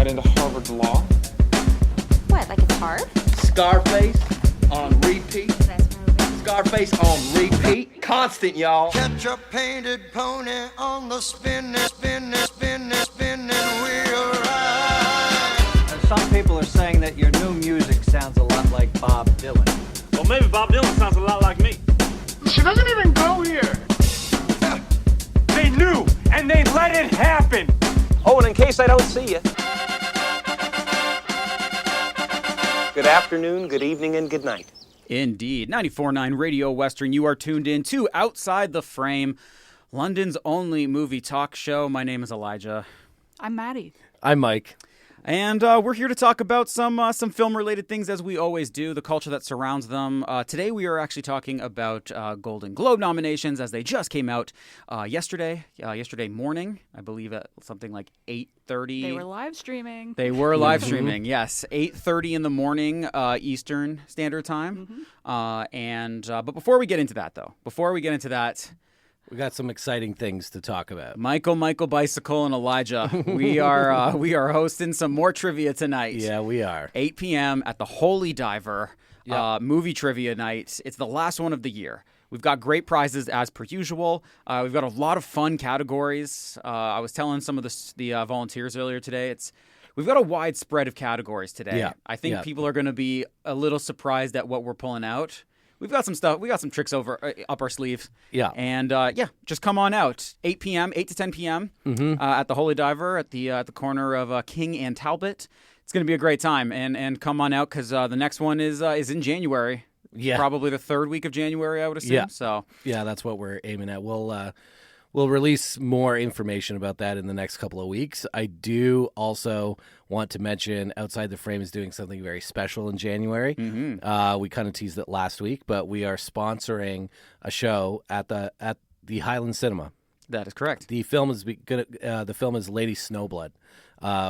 got into Harvard Law. What, like it's hard? Scarface on repeat. That's movie. Scarface on repeat. Constant, y'all. Catch a painted pony on the spinning wheel ride. Some people are saying that your new music sounds a lot like Bob Dylan. Well, maybe Bob Dylan sounds a lot like me. She doesn't even go here. They knew, and they let it happen. Oh, and in case I don't see you, good afternoon, good evening, and good night. Indeed. 94.9 Radio Western, you are tuned in to Outside the Frame, London's only movie talk show. My name is Elijah. I'm Maddie. I'm Mike. And we're here to talk about some film-related things, as we always do, the culture that surrounds them. Today we are actually talking about Golden Globe nominations, as they just came out yesterday morning, I believe at something like 8:30. They were live streaming. They were live streaming, yes. 8:30 in the morning Eastern Standard Time. Mm-hmm. But before we get into that, we got some exciting things to talk about. Michael, Bicycle, and Elijah, we are hosting some more trivia tonight. Yeah, we are. 8 p.m. at the Holy Diver, movie trivia night. It's the last one of the year. We've got great prizes as per usual. We've got a lot of fun categories. I was telling some of the volunteers earlier today, we've got a wide spread of categories today. Yeah. I think people are going to be a little surprised at what we're pulling out. We've got some stuff. We got some tricks up our sleeves. Yeah. And just come on out. 8 to 10 p.m. At the Holy Diver at the corner of King and Talbot. It's going to be a great time. And come on out because the next one is in January. Yeah. Probably the third week of January, I would assume. Yeah. So yeah, that's what we're aiming at. We'll release more information about that in the next couple of weeks. I do also want to mention Outside the Frame is doing something very special in January. Mm-hmm. We kind of teased it last week, but we are sponsoring a show at the Highland Cinema. That is correct. The film is Lady Snowblood,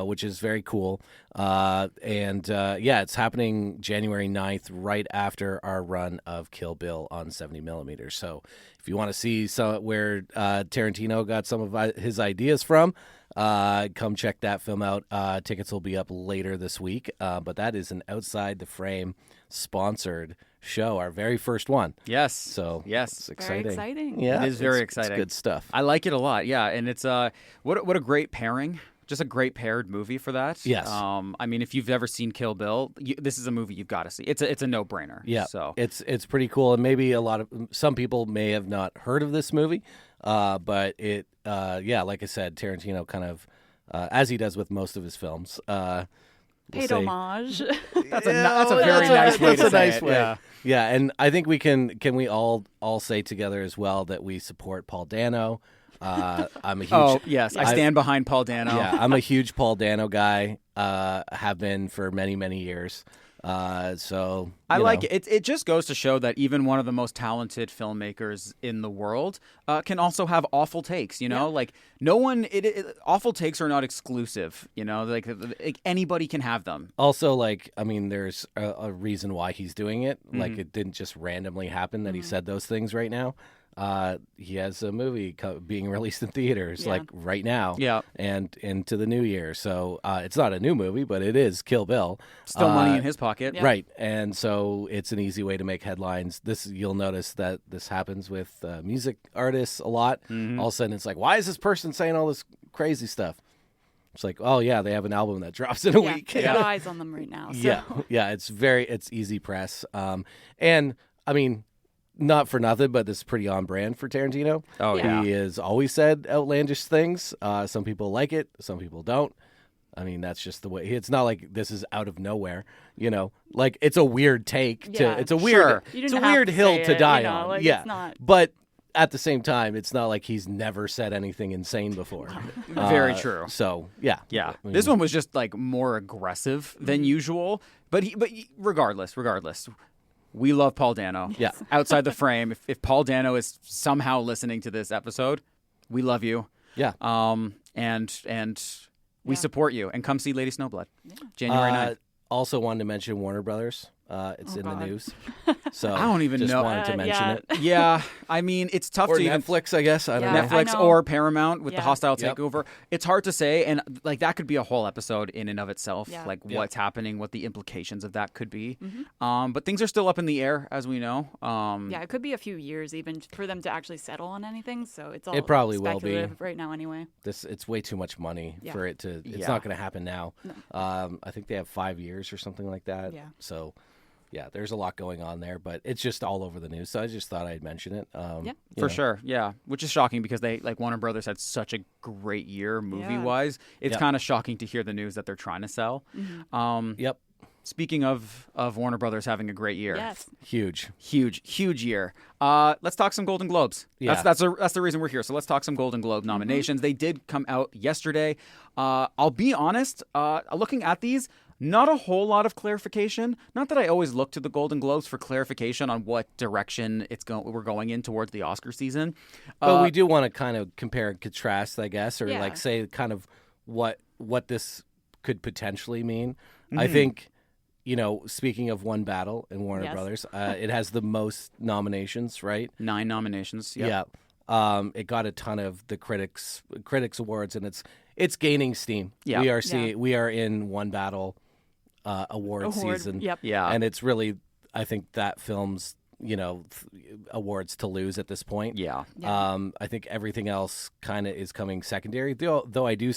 which is very cool. It's happening January 9th, right after our run of Kill Bill on 70mm. So if you want to see where Tarantino got some of his ideas from, come check that film out. Tickets will be up later this week. But that is an Outside the Frame sponsored show, our very first one. Yes. So yes, it's exciting. Very exciting. Yeah, it is very exciting. It's good stuff. I like it a lot. Yeah, and it's what a great pairing. Just a great paired movie for that. Yes. I mean, if you've ever sseen Kill Bill, this is a movie you've got to see. It's a no-brainer. Yeah. So it's pretty cool, and maybe some people may have not heard of this movie, but it like I said, Tarantino kind of as he does with most of his films. Paid homage. That's a very nice way to say it. Yeah. Yeah, and I think can we all say together as well that we support Paul Dano. I'm a huge. Oh yes, I stand behind Paul Dano. Yeah, I'm a huge Paul Dano guy. Have been for many years. So I like it. It just goes to show that even one of the most talented filmmakers in the world can also have awful takes. Like no one. Awful takes are not exclusive. Like anybody can have them. Also, there's a reason why he's doing it. Mm-hmm. Like it didn't just randomly happen that he said those things right now. He has a movie being released in theaters right now, and into the new year. So it's not a new movie, but it is Kill Bill. Still money in his pocket, right? And so it's an easy way to make headlines. You'll notice that this happens with music artists a lot. Mm-hmm. All of a sudden, it's like, why is this person saying all this crazy stuff? It's like, oh yeah, they have an album that drops in a week. They got eyes on them right now. So. Yeah. It's easy press, and I mean. Not for nothing, but this is pretty on brand for Tarantino. Oh, yeah. He has always said outlandish things. Some people like it, some people don't. I mean, that's just the way. It's not like this is out of nowhere, Like it's a weird take it's a weird, it's a weird hill to die on. Like, yeah, it's not... but at the same time, it's not like he's never said anything insane before. Very true. So yeah. I mean, this one was just like more aggressive than usual, but regardless. We love Paul Dano. Yeah. Outside the Frame. If Paul Dano is somehow listening to this episode, we love you. Yeah. And we support you. And come see Lady Snowblood. Yeah. January 9th. Also wanted to mention Warner Brothers. It's Oh, in God. the news. So I don't even just know. wanted to mention yeah. it. Yeah, I mean, it's tough Or to even Netflix, I guess. I don't Yeah. know. Netflix I know. or Paramount with the Yeah. hostile Yep. takeover. It's hard to say, and like that could be a whole episode in and of itself. Yeah. Like Yep. what's happening, what the implications of that could be. Mm-hmm. But things are still up in the air, as we know. Yeah, it could be a few years even for them to actually settle on anything. So it's all It probably will be. speculative right now anyway. It's way too much money Yeah. for it to. It's Yeah. not going to happen now. I think they have 5 years or something like that. Yeah. So, yeah, there's a lot going on there, but it's just all over the news. So I just thought I'd mention it. Yeah. you For know. sure, yeah. Which is shocking because they like Warner Brothers had such a great year movie wise. It's Yep. kind of shocking to hear the news that they're trying to sell. Yep. Speaking of Warner Brothers having a great year, Yes. Huge. huge year. Let's talk some Golden Globes. Yeah. That's the reason we're here. So let's talk some Golden Globe nominations. They did come out yesterday. I'll be honest. Looking at these, not a whole lot of clarification. Not that I always look to the Golden Globes for clarification on what direction we're going in towards the Oscar season. But we do want to kind of compare and contrast, I guess, or Yeah. like say kind of what this could potentially mean. I think, speaking of One Battle and Warner Yes. Brothers, it has the most nominations, right? 9 nominations. Yep. Yeah. It got a ton of the critics awards, and it's gaining steam. Yeah. We are in One Battle award season. Yep. Yeah. And it's really, I think that film's awards to lose at this point. Yeah. I think everything else kind of is coming secondary, though I do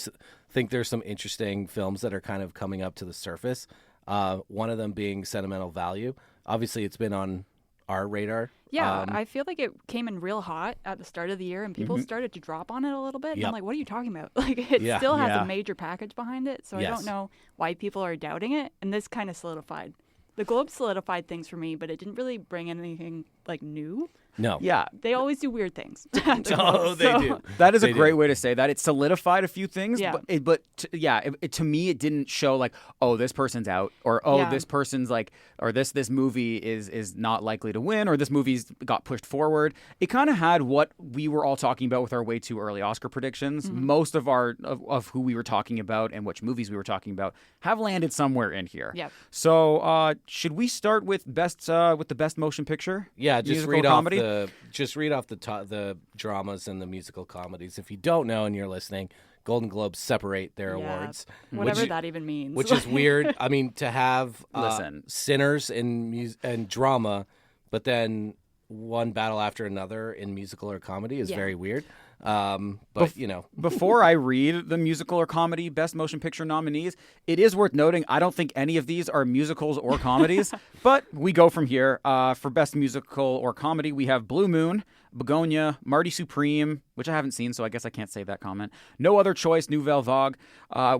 think there's some interesting films that are kind of coming up to the surface. One of them being Sentimental Value. Obviously, it's been on our radar. Yeah, I feel like it came in real hot at the start of the year, and people started to drop on it a little bit. And Yep. I'm like, what are you talking about? Like, it Yeah. still has Yeah. a major package behind it, so I Yes. don't know why people are doubting it. And this kind of solidified. The Globe solidified things for me, but it didn't really bring anything like new. No. Yeah. They always do weird things. at the Oh, Globes, they so- do. That is They a great do. way to say that. It solidified a few things, Yeah. to me, it didn't show like, oh, this person's out, or oh, Yeah. this person's like, or this movie is not likely to win, or this movie's got pushed forward. It kind of had what we were all talking about with our way too early Oscar predictions. Most of of who we were talking about and which movies we were talking about have landed somewhere in here. Yep. So should we start with the best motion picture? Yeah, just Musical read comedy? off the dramas and the musical comedies. If you don't know and you're listening, Golden Globes separate their Yeah, awards, Whatever which, that even means. which is weird. I mean, to have Listen. Sinners in and drama, but then one battle after another in musical or comedy is Yeah. very weird. But Before I read the musical or comedy Best Motion Picture nominees, it is worth noting I don't think any of these are musicals or comedies, but we go from here. For Best Musical or Comedy, we have Blue Moon, Begonia, Marty Supreme, which I haven't seen, so I guess I can't say that comment. No Other Choice, Nouvelle Vague,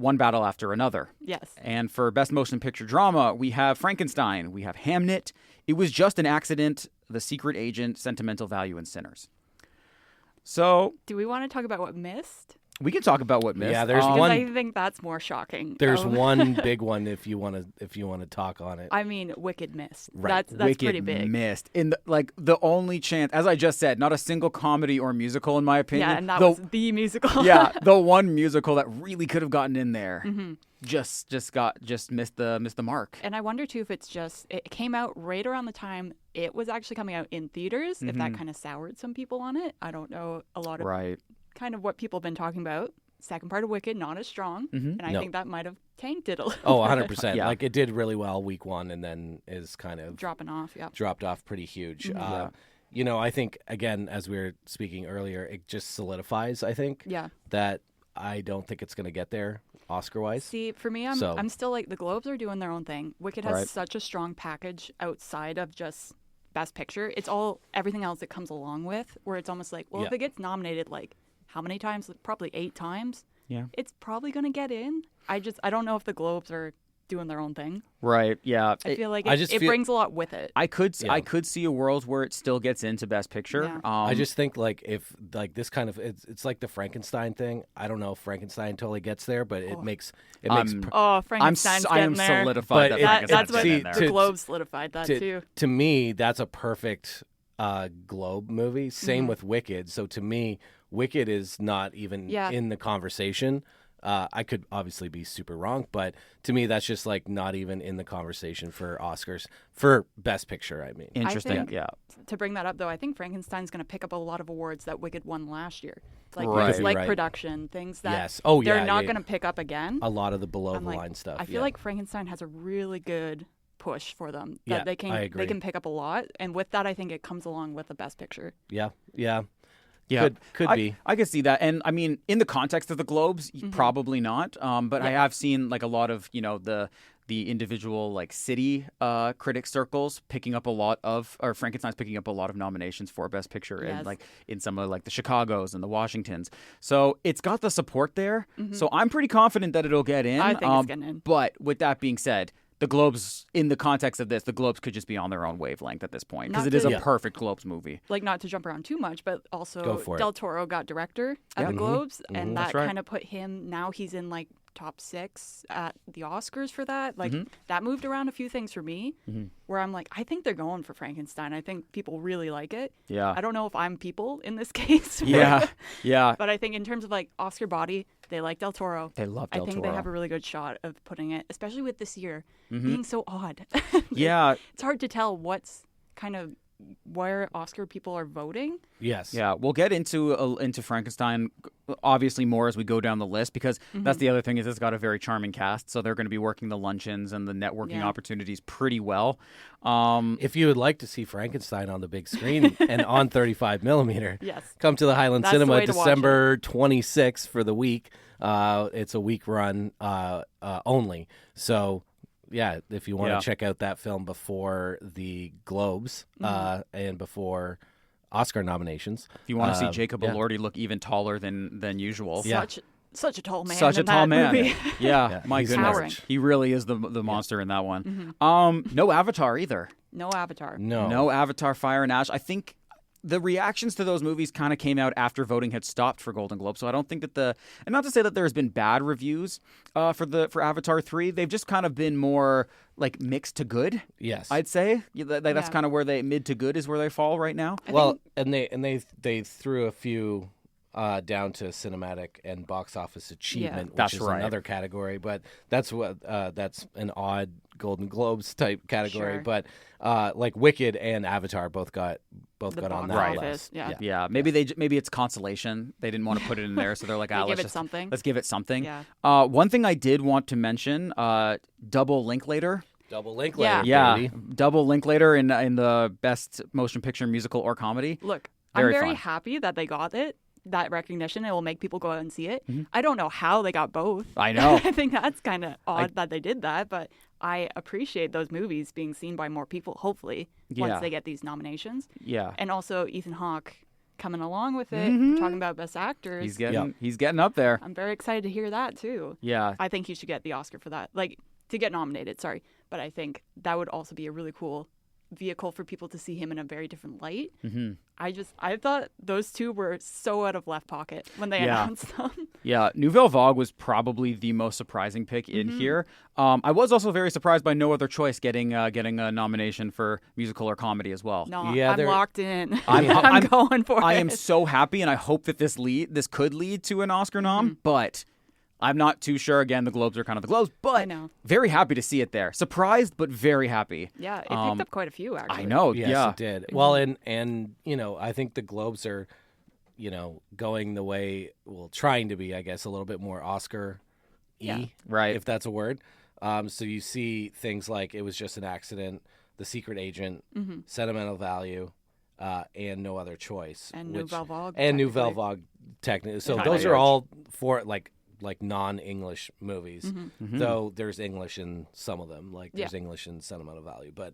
One Battle After Another. Yes. And for Best Motion Picture Drama, we have Frankenstein, we have Hamnet, It Was Just an Accident, The Secret Agent, Sentimental Value, and Sinners. So Do we want to talk about what missed? we can talk about what missed. Yeah, there's Because one- I think that's more shocking. there's Um, one big one if you want to talk on it. I mean, Wicked missed. Right. That's Wicked pretty big. missed. In the only chance, as I just said, not a single comedy or musical in my opinion. Yeah, and that the, was the musical. yeah, the one musical that really could have gotten in there Mm-hmm. just missed the mark. And I wonder too if it's just it came out right around the time it was actually coming out in theaters. If that kind of soured some people on it, I don't know. A lot of Right. kind of what people have been talking about. Second part of Wicked not as strong, and I No. think that might have tanked it a little. Oh, bit. 100%. Yeah. Like it did really well week one and then is kind of Dropping off. Yeah. dropped off pretty huge. Mm-hmm. I think, again, as we were speaking earlier, it just solidifies, I think, Yeah. that I don't think it's going to get there Oscar-wise. See, for me, So- I'm still like the Globes are doing their own thing. Wicked has Right. such a strong package outside of just Best Picture. It's all everything else it comes along with, where it's almost like, well, if Yeah. it gets nominated, like how many times? Probably 8 times. Yeah. It's probably gonna get in. I don't know if the Globes are doing their own thing. Right. Yeah. I feel like I it, just it feel- brings a lot with it. I could Yeah. I could see a world where it still gets into Best Picture. Yeah. I just think like if like this kind of it's like the Frankenstein thing. I don't know if Frankenstein totally gets there, but it makes Oh, Frankenstein's I am getting there. solidified But that it- Frankenstein's That's what getting see, in there. the Globes solidified that too. to me that's a perfect Globe movie. Same with Wicked. So to me, Wicked is not even Yeah. in the conversation. I could obviously be super wrong, but to me, that's just like not even in the conversation for Oscars for Best Picture. I mean, Interesting. think- Yeah. To bring that up, though, I think Frankenstein's going to pick up a lot of awards that Wicked won last year. Like Right. things like Right. production, things that Yes. Oh, they're yeah, not yeah, going to pick up again. a lot of the below I'm the like, line stuff. I feel yeah. like Frankenstein has a really good push for them that Yeah, they can I agree. they can pick up a lot, and with that, I think it comes along with the Best Picture. yeah. Yeah, Could be. I could see that, and I mean, in the context of the Globes, probably not. But I Yeah. have seen like a lot of the individual like city critic circles picking up a lot of, or Frankenstein's picking up a lot of nominations for Best Picture, and Yes. like in some of like the Chicagos and the Washingtons. So it's got the support there. So I'm pretty confident that it'll get in. I think it's getting in. But with that being said, the Globes, in the context of this, the Globes could just be on their own wavelength at this point because Not it is to- a Yeah. perfect Globes movie. Like, not to jump around too much, but Go also for it. Del Toro got director at the Globes, and That's that right. kind of put him. Now he's in like top 6 at the Oscars for that. Like that moved around a few things for me, where I'm like, I think they're going for Frankenstein. I think people really like it. Yeah. I don't know if I'm people in this case. Yeah, yeah. But I think in terms of like Oscar body, they like Del Toro. They love I Del think Toro. they have a really good shot of putting it, especially with this year being so odd. Yeah, It's hard to tell what's kind of where Oscar people are voting. Yes. yeah. We'll get into Frankenstein obviously more as we go down the list because that's the other thing is it's got a very charming cast, so they're going to be working the luncheons and the networking Yeah. opportunities pretty well. If you would like to see Frankenstein on the big screen and on 35 millimeter, Yes. come to the Highland That's the Cinema way to watch December 26th for the week. It's a week run only. So, yeah, if you want to Yeah. check out that film before the Globes and before Oscar nominations. If you want to see Jacob yeah. Elordi look even taller than usual. Yeah. Such a tall man. Such a in tall that man. movie. Yeah, my he's goodness. towering. He really is the monster in that one. No Avatar either. No Avatar. No. Avatar Fire and Ash. I think the reactions to those movies kind of came out after voting had stopped for Golden Globe. So I don't think that and not to say that there's been bad reviews for Avatar 3. They've just kind of been more like mixed to good. Yes. I'd say that's Yeah. kind of where mid to good is where they fall right now. Well, and they threw a few down to cinematic and box office achievement, That's which is right. another category. But that's that's an odd Golden Globes type category. Sure. But like Wicked and Avatar both got The on box that office, list. yeah. Yeah, maybe maybe it's consolation. They didn't want to put it in there, so they're like, They give let's it just- something. Let's give it something. Yeah. One thing I did want to mention, Double Linklater. Double link Yeah. later, Yeah, baby. Double Linklater in the best motion picture, musical, or comedy. Look, Very I'm very fun. happy that they got that recognition. It will make people go out and see it. I don't know how they got both. I know. I think that's kind of odd that they did that, but I appreciate those movies being seen by more people, hopefully, Yeah. once they get these nominations. Yeah, And also Ethan Hawke coming along with it. We're talking about best actors. he's getting up there. I'm very excited to hear that, too. Yeah, I think he should get the Oscar for that. Like, to get nominated, sorry. But I think that would also be a really cool vehicle for people to see him in a very different light. Mm-hmm. I thought those two were so out of left pocket when they Yeah. announced them. yeah. Nouvelle Vague was probably the most surprising pick in here. I was also very surprised by No Other Choice getting a nomination for musical or comedy as well. No, Yeah, I'm they're- locked in. I'm- I'm going for I it. am so happy, and I hope that this could lead to an Oscar nom, but I'm not too sure. Again, the Globes are kind of the Globes, but I know. very happy to see it there. Surprised, but very happy. Yeah, it picked up quite a few, actually. I know. Yes, yeah, it did. Well, and I think the Globes are, going the way, trying to be, I guess, a little bit more Oscar-y, Yeah. Right. if that's a word. So you see things like It Was Just an Accident, The Secret Agent, Sentimental Value, and No Other Choice. And Nouvelle Vague, And Nouvelle technically. Vague, technically. So Yeah. those Yeah. are all for, like non-English movies, Mm-hmm. though there's English in some of them. Like there's Yeah. English in Sentimental Value, but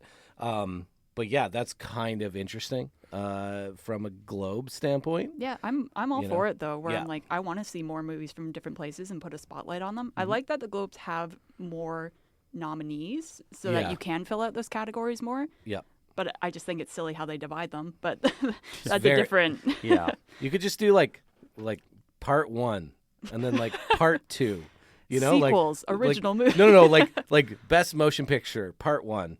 yeah, that's kind of interesting from a Globe standpoint. Yeah, I'm all You for know? it though. Where Yeah. I'm like, I want to see more movies from different places and put a spotlight on them. I like that the Globes have more nominees so Yeah. that you can fill out those categories more. Yeah, But I just think it's silly how they divide them. But that's very- a different. yeah. you could just do like part one, and then like part two, You know, Sequels, original movie. No, like best motion picture, part 1.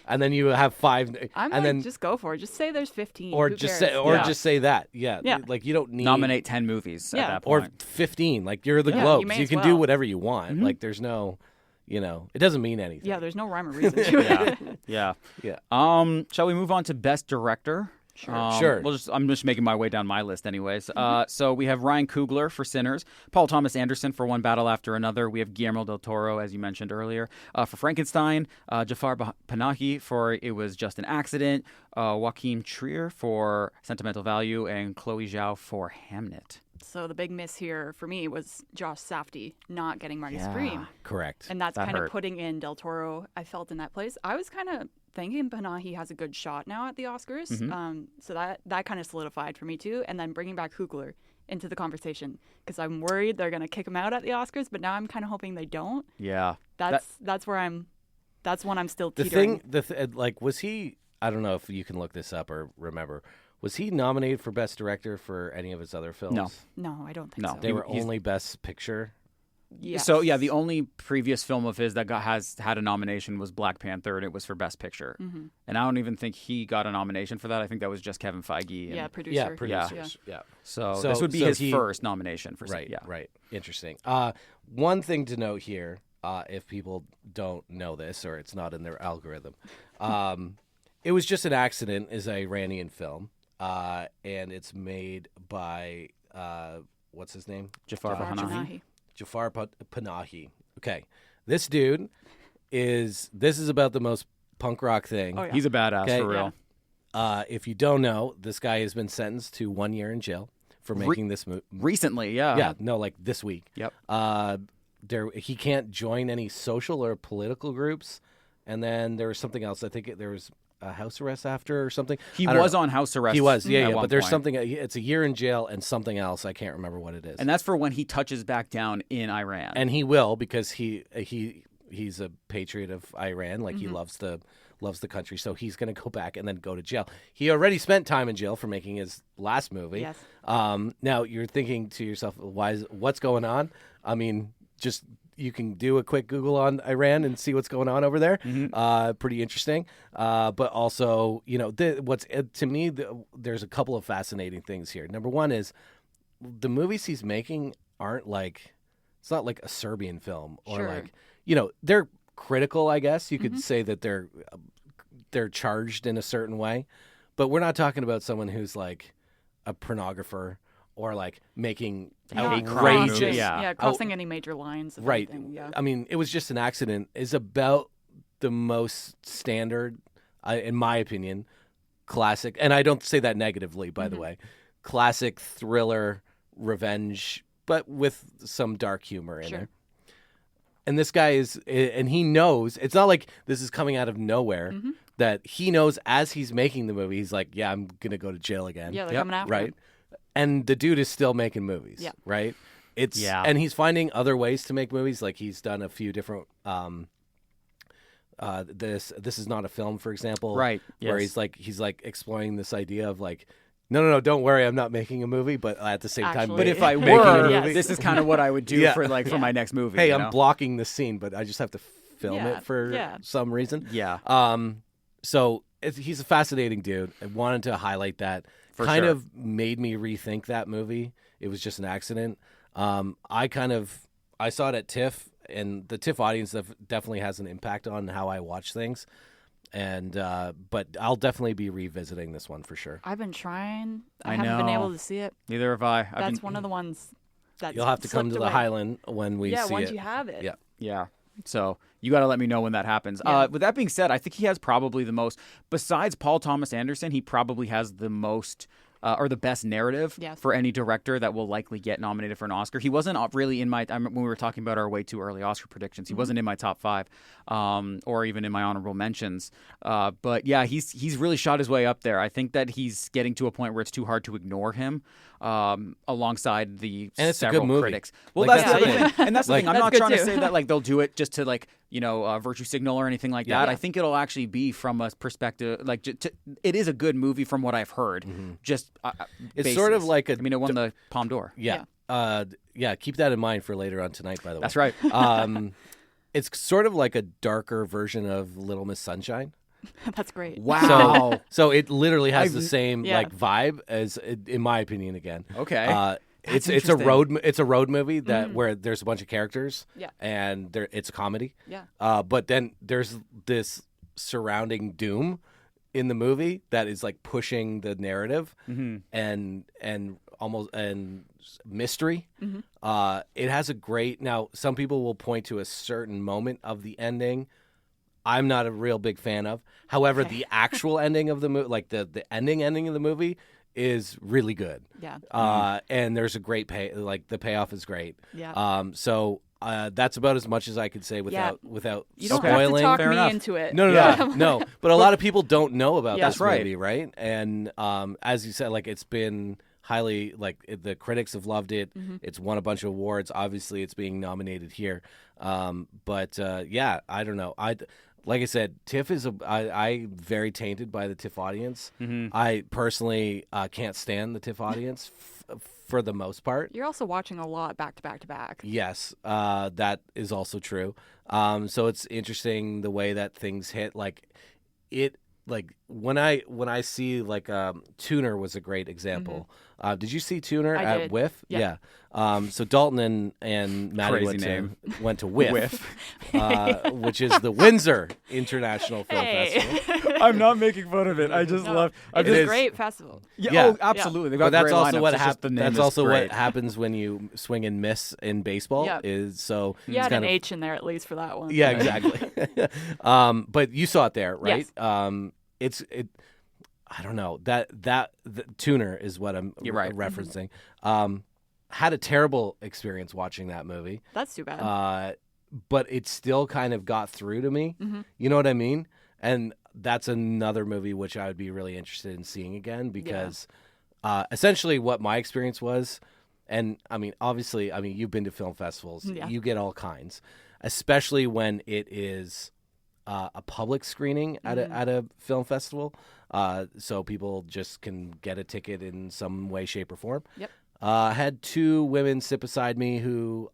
And then you have 5 I'm and like, then just go for it. Just say there's 15. or Who just cares? say Yeah. just say that. Yeah. Yeah. Like you don't need Nominate 10 movies at Yeah. that or point. 15. Like you're the Yeah, you Globes. may You as can do well. whatever you want. Like there's no, it doesn't mean anything. Yeah, there's no rhyme or reason to it. Yeah. Yeah. Shall we move on to best director? Sure. I'm just making my way down my list anyways. So we have Ryan Coogler for Sinners, Paul Thomas Anderson for One Battle After Another. We have Guillermo del Toro, as you mentioned earlier, for Frankenstein, Jafar Panahi for It Was Just an Accident, Joaquin Trier for Sentimental Value, and Chloe Zhao for Hamnet. So the big miss here for me was Josh Safdie not getting Marty Scream. Correct. And that's That kind hurt. of putting in Del Toro, I felt, in that place. I was kind of thinking Panahi has a good shot now at the Oscars. So that kind of solidified for me too. And then bringing back Coogler into the conversation because I'm worried they're going to kick him out at the Oscars, but now I'm kind of hoping they don't. Yeah. That's where that's one I'm still The teetering. thing, like, was he? I don't know if you can look this up or remember. Was he nominated for Best Director for any of his other films? No. No, I don't think No. so. They were He's- only Best Picture. Yes. So yeah, the only previous film of his that has had a nomination was Black Panther, and it was for Best Picture. And I don't even think he got a nomination for that. I think that was just Kevin Feige. Yeah, And producer. Yeah, producers. Yeah. so So- this would be so his he- first nomination for Right. Yeah. Right. Interesting. One thing to note here, if people don't know this or it's not in their algorithm, It Was Just an Accident is an Iranian film, and it's made by what's his name? Jafar Jafar Panahi. Panahi. Jafar Panahi. Okay, this dude is about the most punk rock thing. Oh, yeah. He's a badass Okay. for real. If you don't know, this guy has been sentenced to 1 year in jail for making this movie. Recently, yeah. Yeah, no, like this week. Yep. He can't join any social or political groups, and then there was something else. I think there was a house arrest after or something. He I don't was know. on house arrest. He was, at yeah. one But there's point. something. It's a year in jail and something else. I can't remember what it is. and that's for when he touches back down in Iran. And he will because he's a patriot of Iran. Like he loves the country, so he's going to go back and then go to jail. He already spent time in jail for making his last movie. Yes. Now you're thinking to yourself, what's going on? I mean, just you can do a quick Google on Iran and see what's going on over there. Pretty interesting. But also, to me, there's a couple of fascinating things here. Number one is the movies he's making aren't like, it's not like a Serbian film or Sure. like, they're critical, I guess. You could say that they're charged in a certain way, but we're not talking about someone who's like a pornographer or like making outrageous. crossing any major lines. Of Right. anything, yeah. I mean, It Was Just an Accident is about the most standard, in my opinion, classic, and I don't say that negatively, by the way, classic thriller revenge, but with some dark humor in there. And this guy and he knows, it's not like this is coming out of nowhere, that he knows as he's making the movie, he's like, yeah, I'm going to go to jail again. Yeah, they're coming after Right. him. And the dude is still making movies. Yeah. Right. It's Yeah. and he's finding other ways to make movies. Like he's done a few different. This is not a film, for example. Right, Where yes. he's like exploring this idea of like, no, don't worry, I'm not making a movie, but at the same time, Actually- But if I making a were, movie. Yes. this is kind of what I would do Yeah. for my next movie. Hey, you I'm know? blocking the scene, but I just have to film Yeah, it for yeah. some reason. Yeah. So he's a fascinating dude. I wanted to highlight that. For kind sure. of made me rethink that movie. It Was Just an Accident. I saw it at TIFF, and the TIFF audience definitely has an impact on how I watch things. And but I'll definitely be revisiting this one for sure. I've been trying. I I haven't been know. able to see it. Neither have I. That's one of the ones that You'll have to come to the Highland when we see once it. you have it. Yeah. Yeah. So you got to let me know when that happens. Yeah. With that being said, I think he has probably the most, besides Paul Thomas Anderson, he probably has the most or the best narrative Yes. for any director that will likely get nominated for an Oscar. He wasn't really in my, when we were talking about our way too early Oscar predictions, he wasn't in my top 5 or even in my honorable mentions. But yeah, he's really shot his way up there. I think that he's getting to a point where it's too hard to ignore him alongside the And it's a several good movie. critics. Well, Like, that's that's the the thing. And that's the Like- thing. I'm That's not good trying to too. say that like they'll do it just to like, virtue signal or anything like that. Yeah. I think it'll actually be from a perspective like it is a good movie from what I've heard. Just It's sort of basis. like I mean, it won the Palme d'Or. Yeah. keep that in mind for later on tonight, by the way. That's right. It's sort of like a darker version of Little Miss Sunshine. That's great. Wow. So it literally has the same Yeah. like vibe as, in my opinion, again. Okay. It's a interesting. road movie that where there's a bunch of characters. Yeah. And it's a comedy. Yeah. But then there's this surrounding doom in the movie that is like pushing the narrative and almost and mystery. It has a great, now some people will point to a certain moment of the ending I'm not a real big fan of. However, the actual ending of the movie, like the ending of the movie, is really good. Yeah. And there's a great like the payoff is great. Yeah. So that's about as much as I could say without You don't spoiling. have to talk Fair me enough. into it. No. But a lot of people don't know about Yeah. this That's right. movie, right? And as you said, like it's been highly, like the critics have loved it. It's won a bunch of awards. Obviously, it's being nominated here. But yeah, I don't know. Like I said, TIFF is I very tainted by the TIFF audience. I personally can't stand the TIFF audience for the most part. You're also watching a lot back to back to back. Yes, that is also true. So it's interesting the way that things hit. Like when I see like Tuner was a great example. Did you see Tuner I at did. WIF? Yeah. So Dalton and Maddie Crazy went to WIF, which is the Windsor International Film Festival. I'm not making fun of it. I just love. It's It a is. great festival. Yeah. Oh, absolutely. They've got But that's great also lineups. what It's just the happens. name That's is also great. what happens when you swing and miss in baseball. Yeah. Is so You had it's an kind of, H in there at least for that one. Yeah, exactly. But you saw it there, right? Yes. I don't know the Tuner is what I'm You're right. referencing. Had a terrible experience watching that movie. That's too bad. But it still kind of got through to me. You know what I mean? And that's another movie which I would be really interested in seeing again because essentially what my experience was, and I mean, obviously, you've been to film festivals. Yeah. You get all kinds, especially when it is a public screening at a film festival. So people just can get a ticket in some way, shape, or form. Yep. Had two women sit beside me who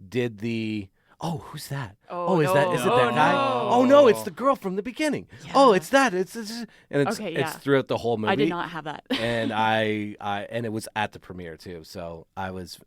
did the. Oh, who's that? Oh, is it that guy? no. Oh no, it's the girl from the beginning. Yeah. Oh, it's that. It's Okay, yeah. it's throughout the whole movie. I did not have that. And and it was at the premiere too. So I was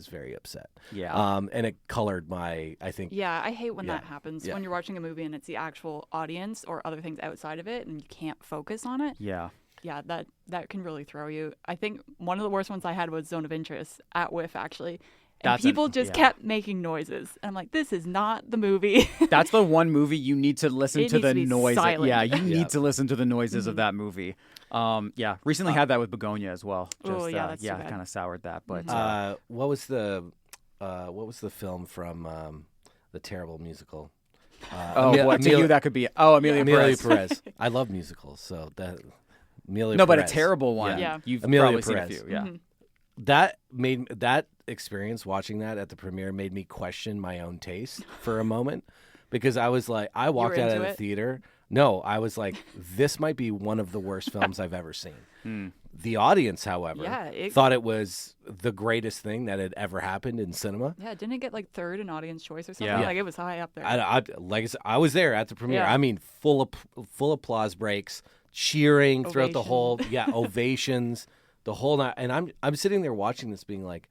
very upset. Yeah. And it colored my, I think. Yeah, I hate when Yeah. that happens. Yeah. When you're watching a movie and it's the actual audience or other things outside of it and you can't focus on it. Yeah. Yeah, that can really throw you. I think one of the worst ones I had was Zone of Interest at WIF, actually. And people just kept making noises. And I'm like, this is not the movie. That's the one movie you need to listen It to needs the to be noise. silent. Yeah, you Yeah. need to listen to the noises of that movie. Recently had that with Begonia as well. Oh, yeah, that's too bad. kind of soured that. But What was the film from the terrible musical? to you that could be Amelia Amelia Perez. Perez. I love musicals, so that Amelia. No, but a Perez. terrible one. Yeah. You've Amelia probably seen a Perez. few. Yeah. That experience watching that at the premiere made me question my own taste for a moment because I was like, I walked out of into the it? theater. No, I was like, this might be one of the worst films I've ever seen. The audience, however, thought it was the greatest thing that had ever happened in cinema. Yeah, didn't it get like third in audience choice or something? Yeah. Like it was high up there. Like I said, I was there at the premiere. Yeah. I mean, full applause breaks, cheering throughout the whole, ovations, the whole night. And I'm sitting there watching this, being like,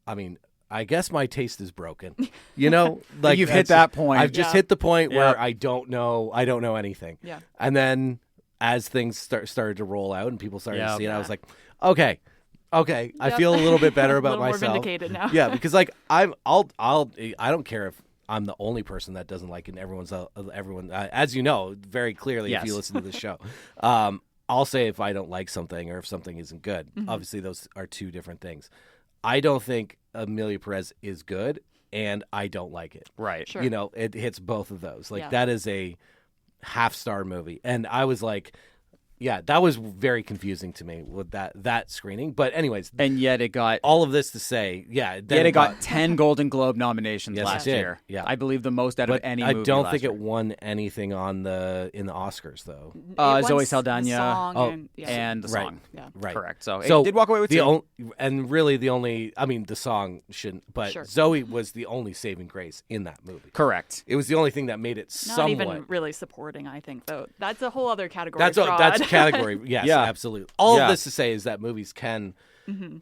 I mean, I guess my taste is broken. You know, like You've hit that point. I've just hit the point where I don't know anything. Yeah. And then as things started to roll out and people started to see it, I was Yeah. like, okay, I feel a little bit better about a little myself. more vindicated now. Yeah, because like I don't care if I'm the only person that doesn't like it. And everyone, as you know very clearly, if you listen to the show, I'll say if I don't like something or if something isn't good. Obviously, those are two different things. I don't think Amelia Perez is good, and I don't like it. Right. Sure. You know, it hits both of those. Like Yeah. that is a half-star movie, and I was like, Yeah, that was very confusing to me with that screening. But anyways, And yet it got all of this to say, yeah, then yet it got 10 Golden Globe nominations Yes, it last did. year. Yeah. I believe the most out of but any I movie don't last think year. it won anything in the Oscars though. It Zoe wants the Saldana song Oh, and the Right. song. yeah. Right. Correct. So, So it did walk away with the two. and really the only, I mean, the song shouldn't, but Sure. Zoe was the only saving grace in that movie. Correct. It was the only thing that made it Not somewhat. even really supporting, I think, though. That's a whole other category. That's fraud. that's category. Yes, Yeah. absolutely. All Yeah. of this to say is that movies can, Mm-hmm.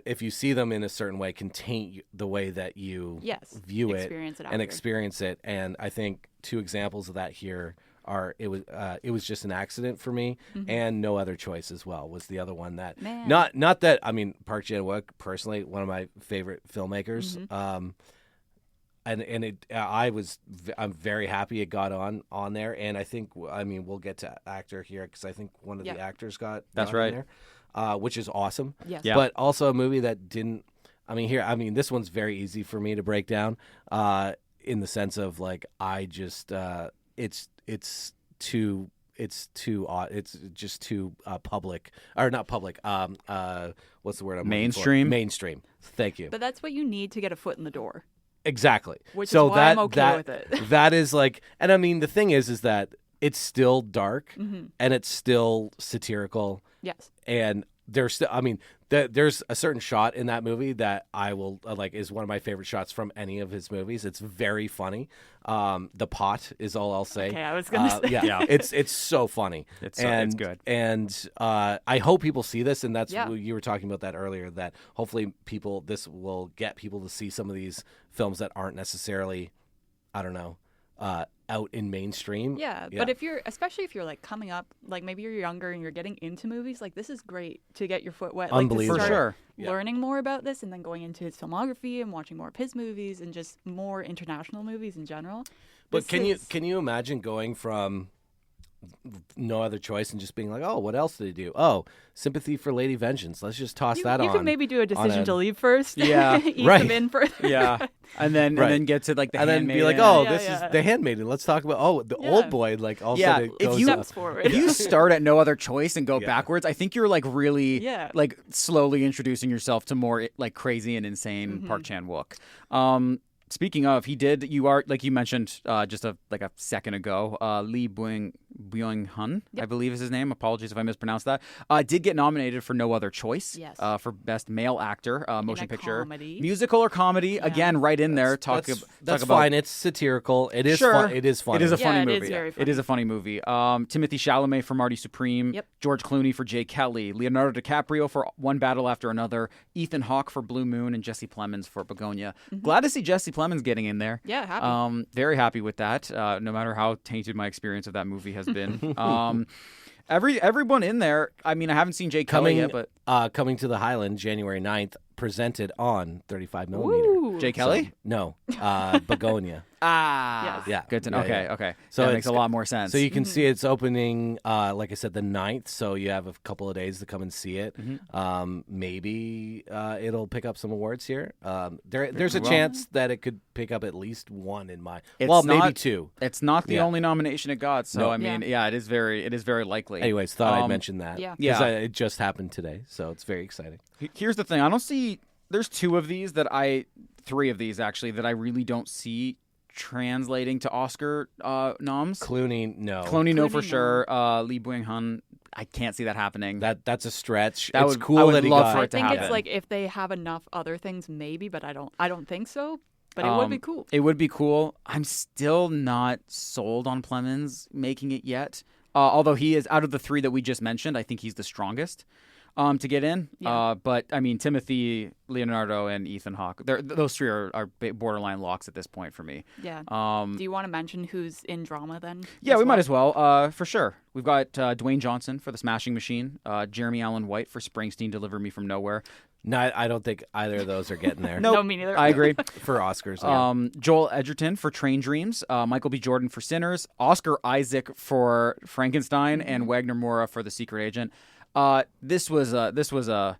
if you see them in a certain way, can taint the way that you Yes, view experience it out and here. experience it. And I think two examples of that here are it was just an accident for me, and No Other Choice as well was the other one that Man. not that I mean Park Chan-wook personally one of my favorite filmmakers. And I'm very happy it got on there, and I think we'll get to actor here because I think one of the Yeah. actors got That's got in right. there, which is awesome. Yes. Yeah. But also a movie that didn't. This one's very easy for me to break down, in the sense of like I just it's too just too public or not public. What's the word? I'm looking for? Mainstream? Mainstream. Thank you. But that's what you need to get a foot in the door. Exactly. Which so is why that, I'm okay that, with it. That is like, and I mean, the thing is that it's still dark and it's still satirical. Yes. And there's still, there's a certain shot in that movie that I will like is one of my favorite shots from any of his movies. It's very funny. The pot is all I'll say. Okay, I was gonna say. Yeah, it's so funny. It's good. And I hope people see this, and that's Yeah. you were talking about that earlier. That hopefully this will get people to see some of these films that aren't necessarily, I don't know, out in mainstream. Yeah, but especially if you're like coming up, like maybe you're younger and you're getting into movies, like this is great to get your foot wet. Unbelievable. Like, to For start sure. learning more about this and then going into his filmography and watching more of his movies and just more international movies in general. But This can you imagine going from No Other Choice and just being like, oh, what else did he do? Oh, Sympathy for Lady Vengeance. Let's just toss that on. You could maybe do a decision to leave first. Yeah, ease right. them in further. Yeah. And then get to like the and then be like, Handmaiden. oh, Yeah, this yeah. is The Handmaiden. Let's talk about the Yeah. old boy. Like all of a Yeah, sudden it if goes you- up. Steps forward. If you start at No Other Choice and go Yeah. backwards, I think you're like really Yeah. like slowly introducing yourself to more like crazy and insane Park Chan-wook. Speaking of, you are like you mentioned just a second ago. Lee Byung-hun, I believe is his name. Apologies if I mispronounced that. Did get nominated for No Other Choice. Yes. For Best Male Actor, Motion a Picture, comedy. Musical or comedy. Again, right in there. That's Talk about fine. It's satirical. It is Sure. fun. It is funny. It is a Yeah, funny it movie. is very It is a funny movie. Timothy Chalamet for Marty Supreme. Yep. George Clooney for Jay Kelly. Leonardo DiCaprio for One Battle After Another. Ethan Hawke for Blue Moon and Jesse Plemons for Begonia. Glad to see Jesse Plemons getting in there. Yeah, happy. Very happy with that. No matter how tainted my experience of that movie has been. Everyone in there. I mean, I haven't seen Jay Kelly yet, but coming to the Highland January 9th, presented on 35 millimeter. Ooh. Jay Kelly. No, Begonia. Ah, Yes. Yeah. Good to know. Yeah, Okay. So That it's- makes a lot more sense. So you can see it's opening, like I said, the 9th. So you have a couple of days to come and see it. Maybe it'll pick up some awards here. There's a well. chance that it could pick up at least one in my. It's Well, maybe not- two. It's not the Yeah. only nomination it got, so No. I mean, yeah, it is very likely. Anyways, thought I'd mention that. Yeah. 'Cause Yeah. it just happened today, so it's very exciting. Here's the thing: there's three of these actually that I really don't see translating to Oscar noms. Clooney, no. Clooney, no, Clooney, for no. sure. Lee Byung-hun, I can't see that happening. That's a stretch. That It's would- cool I would that he love got. for I it to think it's happen. like if they have enough other things, maybe, but I don't think so. But it would be cool. It would be cool. I'm still not sold on Plemons making it yet. Although he is, out of the three that we just mentioned, I think he's the strongest to get in. Yeah. But I mean, Timothy, Leonardo, and Ethan Hawke, those three are borderline locks at this point for me. Yeah. Um, Do you want to mention who's in drama then? Yeah, as we might well? as well. For sure. We've got Dwayne Johnson for The Smashing Machine, Jeremy Allen White for Springsteen, Deliver Me From Nowhere. No, I don't think either of those are getting there. No, me neither. I agree. For Oscars. Yeah. Joel Edgerton for Train Dreams, Michael B. Jordan for Sinners, Oscar Isaac for Frankenstein, and Wagner Moura for The Secret Agent. This was a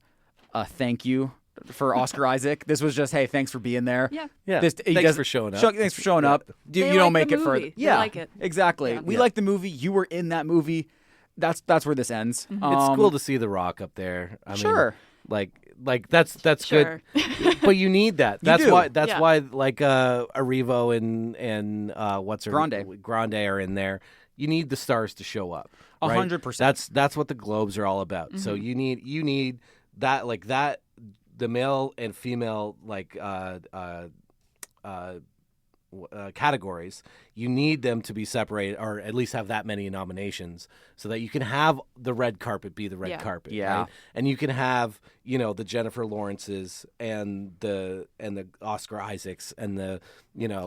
thank you for Oscar Isaac. This was just, hey, thanks for being there. Yeah. Yeah. He Thanks does- for showing up. Thanks for showing up. They You don't like make the it further. movie. They Yeah, like it. exactly. Yeah. We Yeah. like the movie. You were in that movie. that's where this ends. It's cool to see The Rock up there. I Sure. mean, like that's Sure. good. But you need that. That's do. why. That's Yeah. why like Arrivo and what's her Grande are in there. You need the stars to show up. 100%. That's what the Globes are all about. So you need that like that the male and female like categories. You need them to be separated, or at least have that many nominations, so that you can have the red carpet be the red carpet. Yeah. Right? And you can have the Jennifer Lawrences and the Oscar Isaacs and the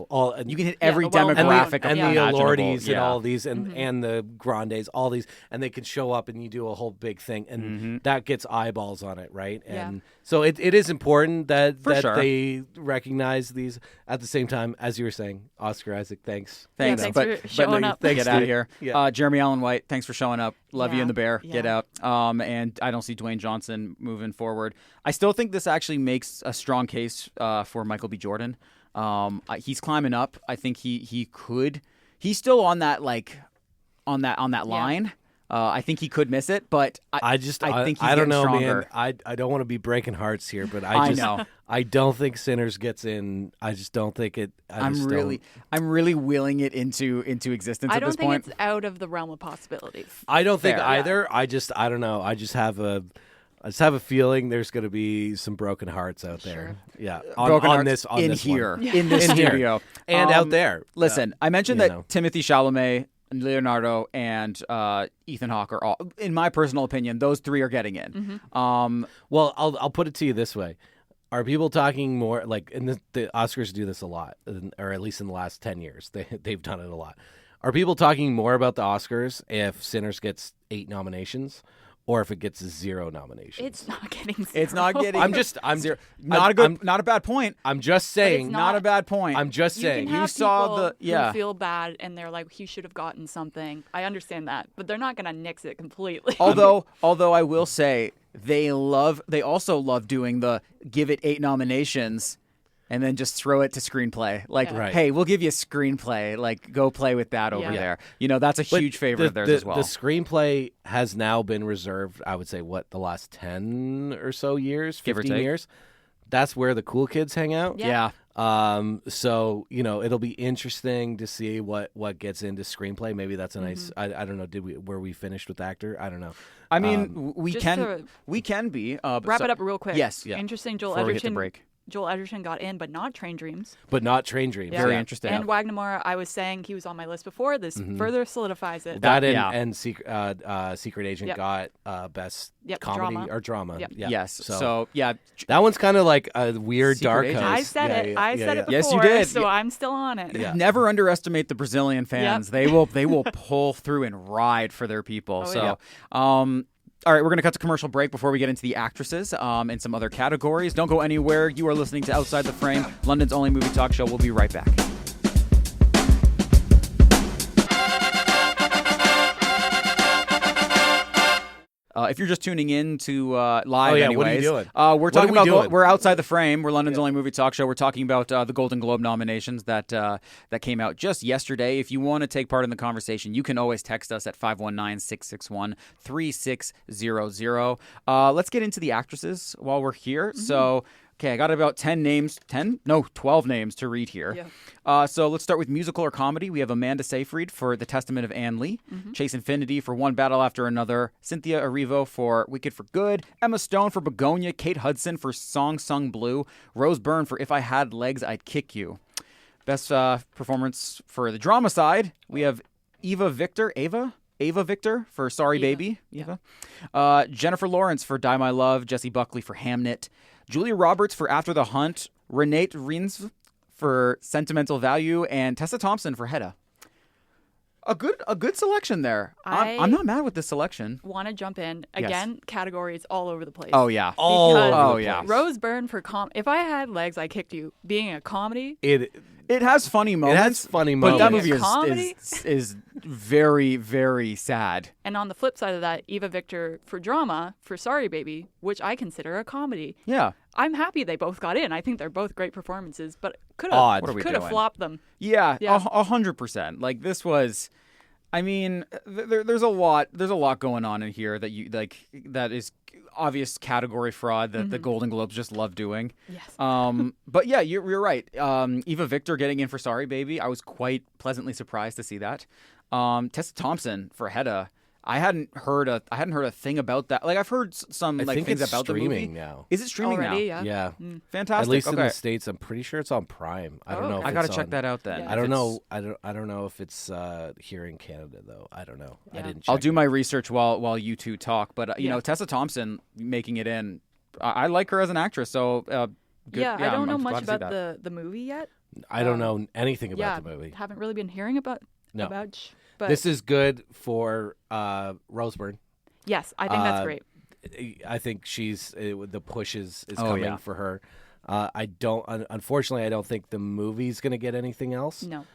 all. And You can hit every well, demographic and of the imaginable. Elordies and Yeah. all these and the Grandes, all these, and they can show up and you do a whole big thing, and that gets eyeballs on it, right? Yeah. And so it is important that sure. they recognize these. At the same time, as you were saying, Oscar Isaac, thanks. Thanks, thanks but for showing up. Get out of here. Yeah. Jeremy Allen White, thanks for showing up. Love you Yeah. and the Bear. Get Yeah. out. And I don't see Dwayne Johnson moving forward. I still think this actually makes a strong case for Michael B. Jordan. He's climbing up. I think he could. He's still on that on that line. I think he could miss it, but I think he's I don't getting know, stronger. man. I don't want to be breaking hearts here, but I just know. I don't think Sinners gets in. I just don't think it. I'm really willing it into existence I at don't this think point. it's out of the realm of possibility. I don't think Fair. either. I don't know. I just have a feeling there's going to be some broken hearts out there. Yeah, Broken on hearts this on in this here, one. in this In here. studio, and out there. Listen, I mentioned you that know. Timothy Chalamet, Leonardo, and Ethan Hawke are all, in my personal opinion, those three are getting in. Well, I'll put it to you this way: are people talking more like? And the Oscars do this a lot, or at least in the last 10 years, they've done it a lot. Are people talking more about the Oscars if Sinners gets 8 nominations, or if it gets 0 nominations? It's not getting zero. It's not getting. Not a bad point. I'm just saying. Not a bad point. I'm just You saying. can have saw people the- yeah. who feel bad and they're like, he should have gotten something. I understand that, but they're not going to nix it completely. Although I will say they also love doing the give it 8 nominations and then just throw it to screenplay. Like, Yeah. Right. hey, we'll give you a screenplay. Like, go play with that over Yeah. there. That's a But huge favorite of theirs as well. The screenplay has now been reserved, I would say, the last 10 or so years, Give or 15 take. years. That's where the cool kids hang out. Yeah. So, it'll be interesting to see what gets into screenplay. Maybe that's a nice, I don't know, were we finished with actor? I don't know. I mean, we just can to be. Wrap it up real quick. Yes. Yeah. Interesting. Joel Before we hit the Edgerton. break. Joel Edgerton got in, but not Train Dreams. But not Train Dreams. Yeah. Very interesting. And Wagnamore, I was saying he was on my list before. This further solidifies it. That and, Yeah. and Secret Agent Yep. got best Yep, comedy drama. or drama. Yep. Yeah. Yes. So, yeah. that one's kind of like a weird Secret dark Agent. horse. I said it. I said it before. Yes, you did. So I'm still on it. Yeah. Never underestimate the Brazilian fans. They will pull through and ride for their people. Oh, So, yeah. all right, we're going to cut to commercial break before we get into the actresses and some other categories. Don't go anywhere. You are listening to Outside the Frame, London's only movie talk show. We'll be right back. If you're just tuning in to live, Oh, yeah, anyways, what are you doing? We're talking are we about doing? we're outside the frame. We're London's only movie talk show. We're talking about the Golden Globe nominations that came out just yesterday. If you want to take part in the conversation, you can always text us at 519-661-3600. Let's get into the actresses while we're here. So. Okay, I got about 12 names to read here. Yeah. So let's start with musical or comedy. We have Amanda Seyfried for The Testament of Anne Lee, Chase Infinity for One Battle After Another, Cynthia Erivo for Wicked for Good, Emma Stone for Begonia, Kate Hudson for Song Sung Blue, Rose Byrne for If I Had Legs, I'd Kick You. Best performance for the drama side, we have Ava Victor for Sorry Baby. Eva. Jennifer Lawrence for Die My Love, Jessie Buckley for Hamnet, Julia Roberts for After the Hunt, Renate Reins for Sentimental Value, and Tessa Thompson for Hedda. A good selection there. I'm not mad with this selection. Want to jump in again? Categories all over the place. Oh yeah. Because Rose Byrne for If I Had Legs, I Kicked You. Being a comedy. It has funny moments. But that movie comedy? is very, very sad. And on the flip side of that, Eva Victor for drama for Sorry Baby, which I consider a comedy. Yeah. I'm happy they both got in. I think they're both great performances, but could What are we have doing? flopped them. Yeah, Yeah. 100%. Like this was, I mean, there's a lot going on in here that you like that is obvious category fraud that the Golden Globes just love doing. Yes. But yeah, you're right. Eva Victor getting in for Sorry Baby, I was quite pleasantly surprised to see that. Tessa Thompson for Hedda. I hadn't heard a thing about that. Like I've heard some I like think things it's about the movie. streaming now. Is it streaming Already, now? yeah. Yeah. Fantastic. At least in okay. the States, I'm pretty sure it's on Prime. I don't know. okay. If I gotta it's check on- that out then. Yeah. I don't If know. it's- I don't know if it's here in Canada though. I don't know. I Yeah. didn't. Check I'll do it. my research while you two talk. But you Yeah. know, Tessa Thompson making it in. I like her as an actress. So good. Yeah, I don't know I'm much glad to see about that. the movie yet. I don't know anything Yeah, about the movie. haven't really been hearing about No. but This is good for Roseburn. yes, I think that's great. I think the push is Oh, coming yeah. for her. Unfortunately, I don't think the movie's going to get anything else. No.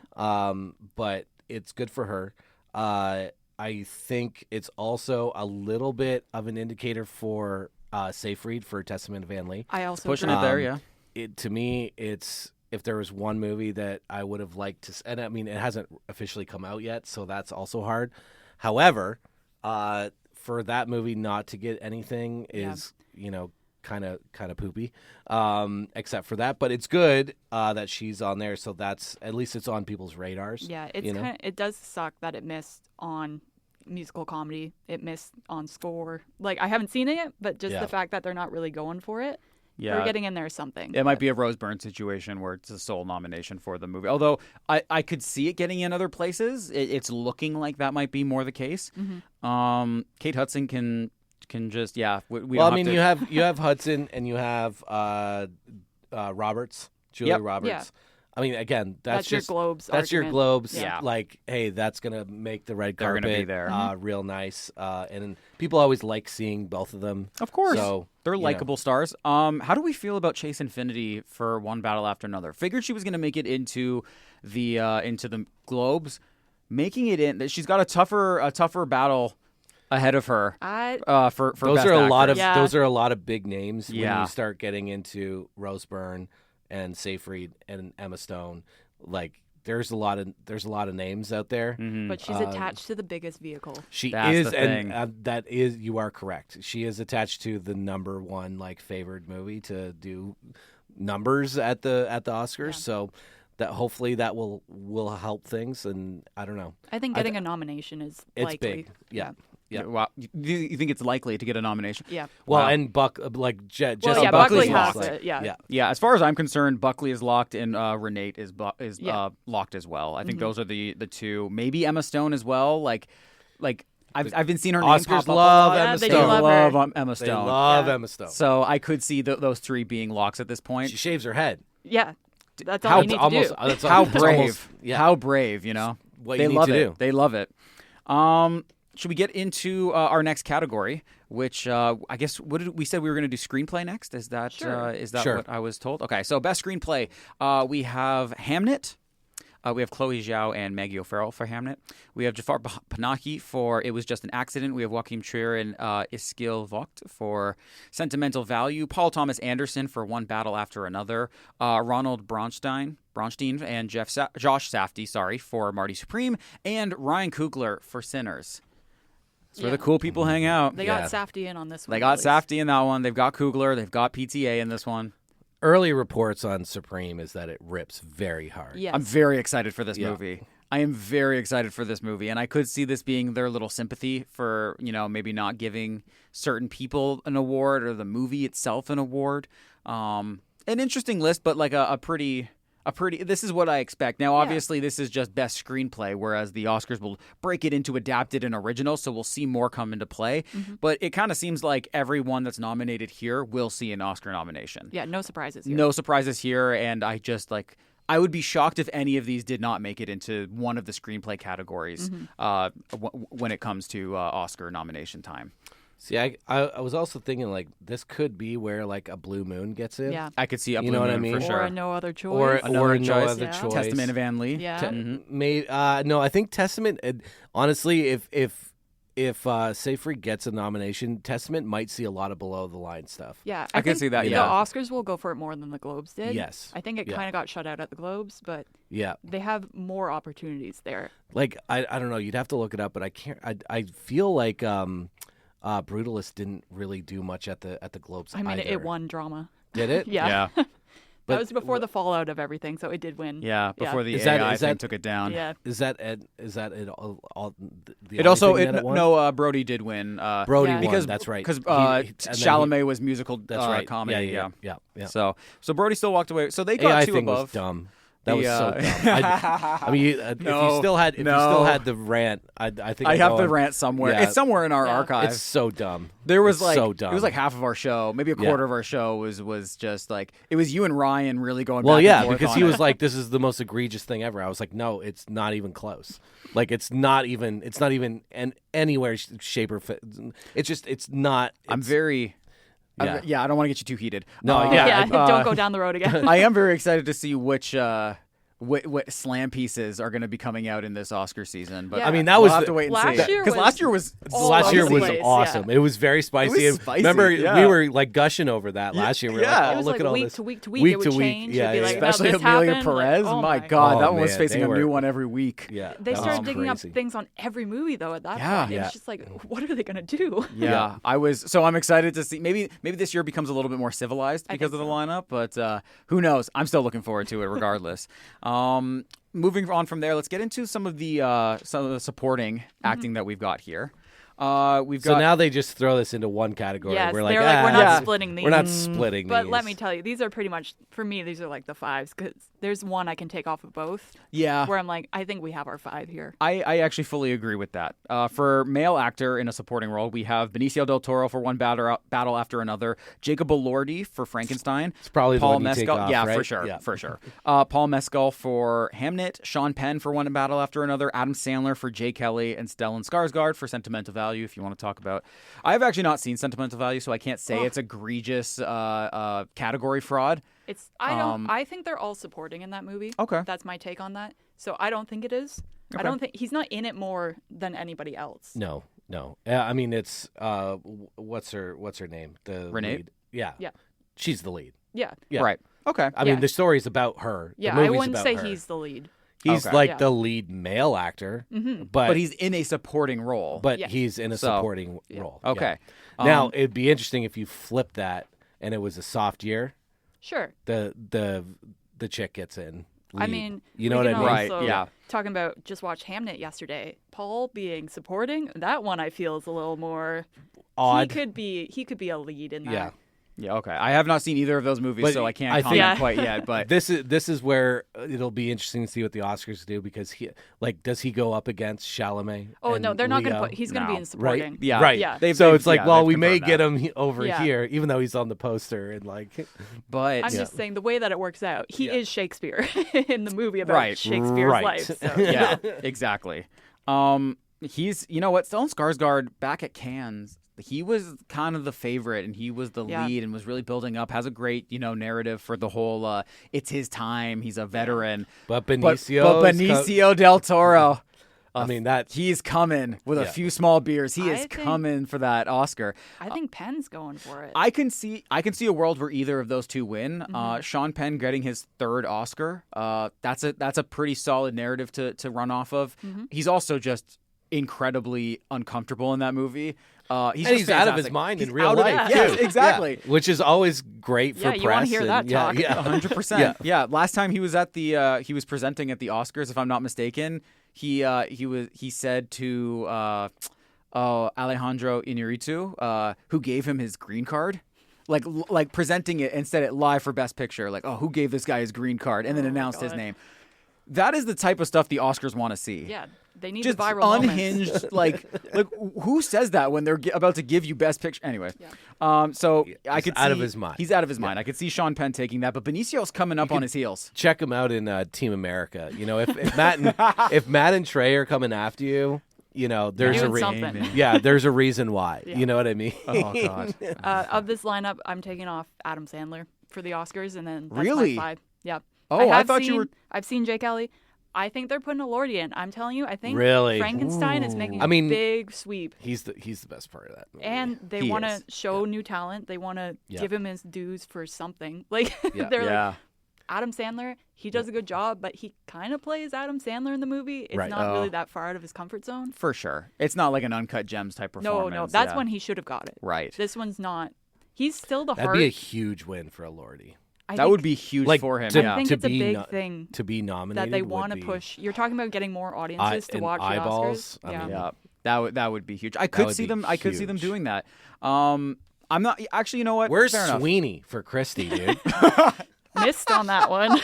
But it's good for her. I think it's also a little bit of an indicator for Safe Read for Testament Van Lee. I also Pushing agree. it there, yeah. To me, it's if there was one movie that I would have liked to, and I mean, it hasn't officially come out yet, so that's also hard. However, for that movie not to get anything is, kind of poopy, except for that. But it's good that she's on there, so that's at least it's on people's radars. Yeah, it's it does suck that it missed on musical comedy. It missed on score. Like I haven't seen it yet, but just the fact that they're not really going for it. Yeah. They're getting in there something. It might be a Rose Byrne situation where it's a sole nomination for the movie. Although I could see it getting in other places. It's looking like that might be more the case. Kate Hudson can just we Well, don't I mean, have to- you have Hudson and you have Roberts, Julia Yep. Roberts. Yeah. I mean, again, that's your just Globes That's your argument. Globes. Yeah. Like, hey, that's gonna make the red They're carpet gonna be there. real nice. And people always like seeing both of them. Of course. So They're you know. likable stars. How do we feel about Chase Infinity for One Battle After Another? Figured she was going to make it into the Globes, making it in. She's got a tougher battle ahead of her. For Those Best are a lot of Actress. those are a lot of big names when Yeah. you start getting into Rose Byrne and Safe Read and Emma Stone. Like, there's a lot of names out there. But she's attached to the biggest vehicle. She That's is, the and thing. that is, you are correct. She is attached to the number one favored movie to do numbers at the Oscars. So that hopefully that will help things. And I don't know. I think getting a nomination is It's likely. big. Yeah. Yeah. Wow. You think it's likely to get a nomination? Yeah. Well, Wow. and Jesse yeah, Buckley's Buckley has locked. it, yeah. Yeah, as far as I'm concerned, Buckley is locked and Renate is Yeah. locked as well. I think those are the two. Maybe Emma Stone as well. Like I've been seeing her name Oscars pop up a love lot. Emma they Stone. do love her. love Emma They Stone. love Yeah. Emma Stone. So I could see those three being locks at this point. She shaves her head. Yeah. That's all How you need almost, to do. that's How that's brave! almost- yeah. How brave! You know, What they you need love to it. do. They love it. Should we get into our next category? Which I guess we said we were going to do screenplay next. Is that Sure. Sure. what I was told? Okay, so best screenplay. We have Hamnet. We have Chloe Zhao and Maggie O'Farrell for Hamnet. We have Jafar Panahi for It Was Just an Accident. We have Joachim Trier and Iskil Vogt for Sentimental Value. Paul Thomas Anderson for One Battle After Another. Ronald Braunstein and Josh Safdie, for Marty Supreme. And Ryan Coogler for Sinners. That's where the cool people hang out. They got Safdie in on this one. They got at least. Safdie in that one. They've got Coogler. They've got PTA in this one. Early reports on Supreme is that it rips very hard. Yes. I'm very excited for this Yeah. movie. I am very excited for this movie, and I could see this being their little sympathy for, maybe not giving certain people an award or the movie itself an award. An interesting list, but like a pretty. This is what I expect. Now, obviously, this is just best screenplay, whereas the Oscars will break it into adapted and original, so we'll see more come into play. But it kind of seems like everyone that's nominated here will see an Oscar nomination. Yeah, no surprises here. No surprises here, and I just I would be shocked if any of these did not make it into one of the screenplay categories when it comes to Oscar nomination time. See, I was also thinking this could be where a Blue Moon gets in. Yeah. I could see a You Blue know what I Moon mean? for Or sure. a No Other Choice. Or Another no choice. other Yeah. choice. Testament of Van Lee. Yeah. No, I think Testament. Honestly, if if Seyfried gets a nomination, Testament might see a lot of below the line stuff. Yeah, I can think see that, The yeah. Oscars will go for it more than the Globes did. Yes. I think it Yeah. kind of got shut out at the Globes, but Yeah. they have more opportunities there. Like I don't know, you'd have to look it up, but I can't. I feel like Brutalist didn't really do much at the Globes. I mean, either. it won drama. Did it? Yeah. Yeah. That was before the fallout of everything, so it did win. Yeah, before the Is that- AI is that- thing took it down. Yeah. Is that it? All the It also only thing that won? no Brody did win. Brody Yeah. won. because That's right. because He- and then Chalamet was musical That's right. comedy. Yeah. So Brody still walked away. So they got AI two thing above. was dumb. That The, was so dumb. I mean, if you No, still had the rant, I think I I'd have go the on- rant somewhere. Yeah. It's somewhere in our Yeah. archive. It's so dumb. There was It's like so dumb. it was like half of our show, maybe a Yeah. quarter of our show was just like it was you and Ryan really going. Well, back yeah, and forth because on he it. was like, "This is the most egregious thing ever." I was like, "No, it's not even close. Like, it's not even anywhere shape or fit. It's not." I'm it's- very. Yeah. I don't want to get you too heated. No, yeah. Don't go down the road again. I am very excited to see which what slam pieces are going to be coming out in this Oscar season. But Yeah. I mean, that we'll was have the- to wait and Last see. year Because was last year was all Last year over the was place, awesome. yeah. It was very spicy. It was spicy, Remember, yeah. we were like gushing over that last year. We were Yeah. like, It oh, was look like at all week this. to week to week, it would change. Yeah, It'd be like, especially this Amelia happened, like, Perez. oh my my God, Oh, that one was man, facing they a new were- one every week. Yeah, They that started was digging up crazy. things on every movie though. At that Yeah. point, Yeah. it's just like, what are they gonna do? Yeah, I was. So I'm excited to see. Maybe this year becomes a little bit more civilized I because think of the so. lineup. But who knows? I'm still looking forward to it, regardless. Moving on from there, let's get into some of the supporting acting that we've got here. We've So got now they just throw this into one category. Yes, we're like, they're like, we're not Yeah. splitting these. We're not splitting But these. let me tell you, these are pretty much, for me, these are like the fives because there's one I can take off of both. yeah. Where I'm like, I think we have our five here. I actually fully agree with that. For male actor in a supporting role, we have Benicio del Toro for One Battle After Another, Jacob Elordi for Frankenstein, It's probably the Paul one you take Mescal, off, yeah, right? for sure, Yeah. for sure. Paul Mescal for Hamnet, Sean Penn for One Battle After Another, Adam Sandler for Jay Kelly, and Stellan Skarsgård for Sentimental Value. If you want to talk about, I've actually not seen Sentimental Value, so I can't say it's egregious category fraud. It's I think they're all supporting in that movie. Okay. That's my take on that. So I don't think it is. I Okay. don't think he's not in it more than anybody else. No. I mean, it's what's her name? The Renee? lead. Yeah. Yeah. She's the lead. Yeah. Yeah. Right. Okay. I mean, Yeah. the story's about her. Yeah, the I movie's wouldn't about say her. he's the lead. He's Okay. like Yeah. the lead male actor, But he's in a supporting role. but Yes. he's in a So- supporting role. Yeah. Okay. Now it'd be interesting if you flip that and it was a soft year. Sure. The chick gets in. I lead. mean, you know we what I can mean? Right, also- yeah. Talking about just watch Hamnet yesterday. Paul being supporting, that one I feel is a little more Odd. He could be a lead in that. Yeah. Yeah. Okay. I have not seen either of those movies, But so I can't I think- comment Yeah. quite yet. But This is where it'll be interesting to see what the Oscars do because does he go up against Chalamet? Oh and no, they're not Leo? going to put. He's going to No. be in supporting. Right. Yeah. Right. Yeah. So They've- it's like, yeah, well, they've we may confirmed get that. him over Yeah. here, even though he's on the poster and like. but I'm just saying the way that it works out. He Yeah. is Shakespeare in the movie about Right. Shakespeare's Right. life. So. yeah, exactly. He's, you know what, Stellan Skarsgård back at Cannes, he was kind of the favorite and he was the Yeah. lead and was really building up, has a great, narrative for the whole, it's his time, he's a veteran. But But Benicio. Benicio del Toro, I mean that. he's coming with a Yeah. few small beers. He I is think- coming for that Oscar. I think Penn's going for it. I can see a world where either of those two win. Mm-hmm. Sean Penn getting his third Oscar. That's a pretty solid narrative to run off of. Mm-hmm. He's also just incredibly uncomfortable in that movie. He's And just he's out of his fantastic. mind He's in real out of- life, Yes, too. exactly. Yeah. Which is always great for Yeah, press. you wanna hear and- that yeah, talk. Yeah. 100%. Yeah. Last time he was at the he was presenting at the Oscars, if I'm not mistaken. He said to Alejandro Inarritu, who gave him his green card, like presenting it and said it live for Best Picture, like, oh, who gave this guy his green card, and then announced his God. name. That is the type of stuff the Oscars want to see. yeah, they need Just the viral moments. unhinged, like who says that when they're about to give you Best Picture? Anyway, so I could out see of his mind. He's out of his mind. I could see Sean Penn taking that, but Benicio's coming up on his heels. Check him out in Team America. If Matt and Trey are coming after you, there's Doing a reason. something. Yeah, there's a reason why. Yeah. You know what I mean? Oh God. Of this lineup, I'm taking off Adam Sandler for the Oscars, and then that's Really? my five. Yeah. Oh, I have thought you seen- were- I've seen Jay Kelly. I think they're putting a Lordy in. I'm telling you, I think Really? Frankenstein is making a big sweep. He's the best part of that movie. And they He want to is. show new talent. They want to Yeah. give him his dues for something. Like Yeah. they're Yeah. like, Adam Sandler, he does a good job, but he kind of plays Adam Sandler in the movie. It's Right. not Oh. really that far out of his comfort zone. For sure. It's not like an Uncut Gems type performance. No, that's yeah. when he should have got it. Right. This one's not. He's still the That'd heart. be a huge win for a Lordy. That would be huge Like, for him. to- yeah. I think to it's a be big no- thing To be nominated that they want to push. You're talking about getting more audiences to and watch eyeballs, the I Oscars. mean, Yeah, that would be huge. I That could would see be them. I could see them huge. doing that. I'm not actually. You know what? Where's Fair enough. Sweeney for Christy, dude? Missed on that one.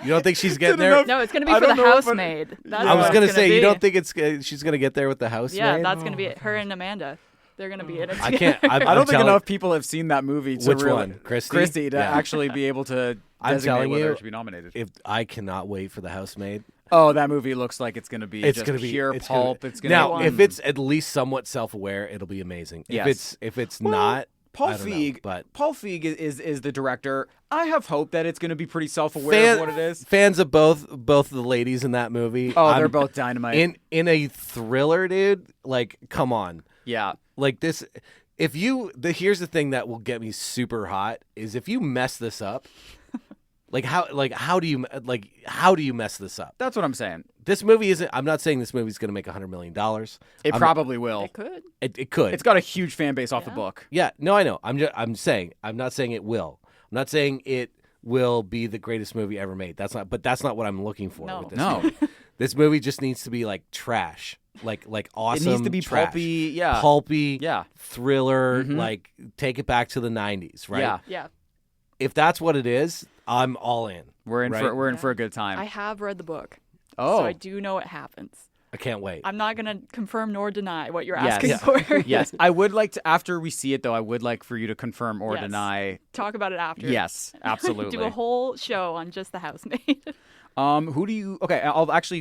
You don't think she's getting there? No, it's going to I be for don't the know if it- housemaid. That's I was what gonna it's say, be. you don't think it's she's gonna get there with the housemaid? Yeah, that's going to be it. Her and Amanda. They're going to be in it. I together. can't. I don't think enough people have seen that movie to Which really one? Christy? Christy to Yeah. actually be able to I'm designate telling whether you, it should be nominated. If I cannot wait for the housemaid, Oh, that movie looks like it's going to be it's just gonna be pure it's pulp. Gonna, It's going to now, be if it's at least somewhat self-aware, it'll be amazing. Yes. If it's Well, not, Paul I don't know, Feig, but Paul Feig is the director. I have hope that it's going to be pretty self-aware of what it is. Fans of both of the ladies in that movie. Oh, they're I'm- both dynamite. in a thriller, dude. Like, come on. Yeah. Like this. If here's the thing that will get me super hot is if you mess this up. How do you mess this up? That's what I'm saying. This movie isn't. I'm not saying this movie's going to make $100 million. It probably will. It could. It could. It's got a huge fan base off the book. Yeah, no, I know. I'm saying. I'm not saying it will. I'm not saying it will be the greatest movie ever made. That's not what I'm looking for No. with this No. movie. This movie just needs to be like trash. Like awesome. It needs to be trash. pulpy. Yeah. Pulpy. Yeah. Thriller. Mhm. Like take it back to the 90s, right? Yeah. Yeah. If that's what it is, I'm all in. We're in right? for a good time. I have read the book. Oh. So I do know what happens. I can't wait. I'm not going to confirm nor deny what you're Yes. asking Yeah. for. Yes, I would like to. After we see it, though, I would like for you to confirm or Yes. deny. Talk about it after. Yes, absolutely. Do a whole show on just the housemaid. Who do you? Okay,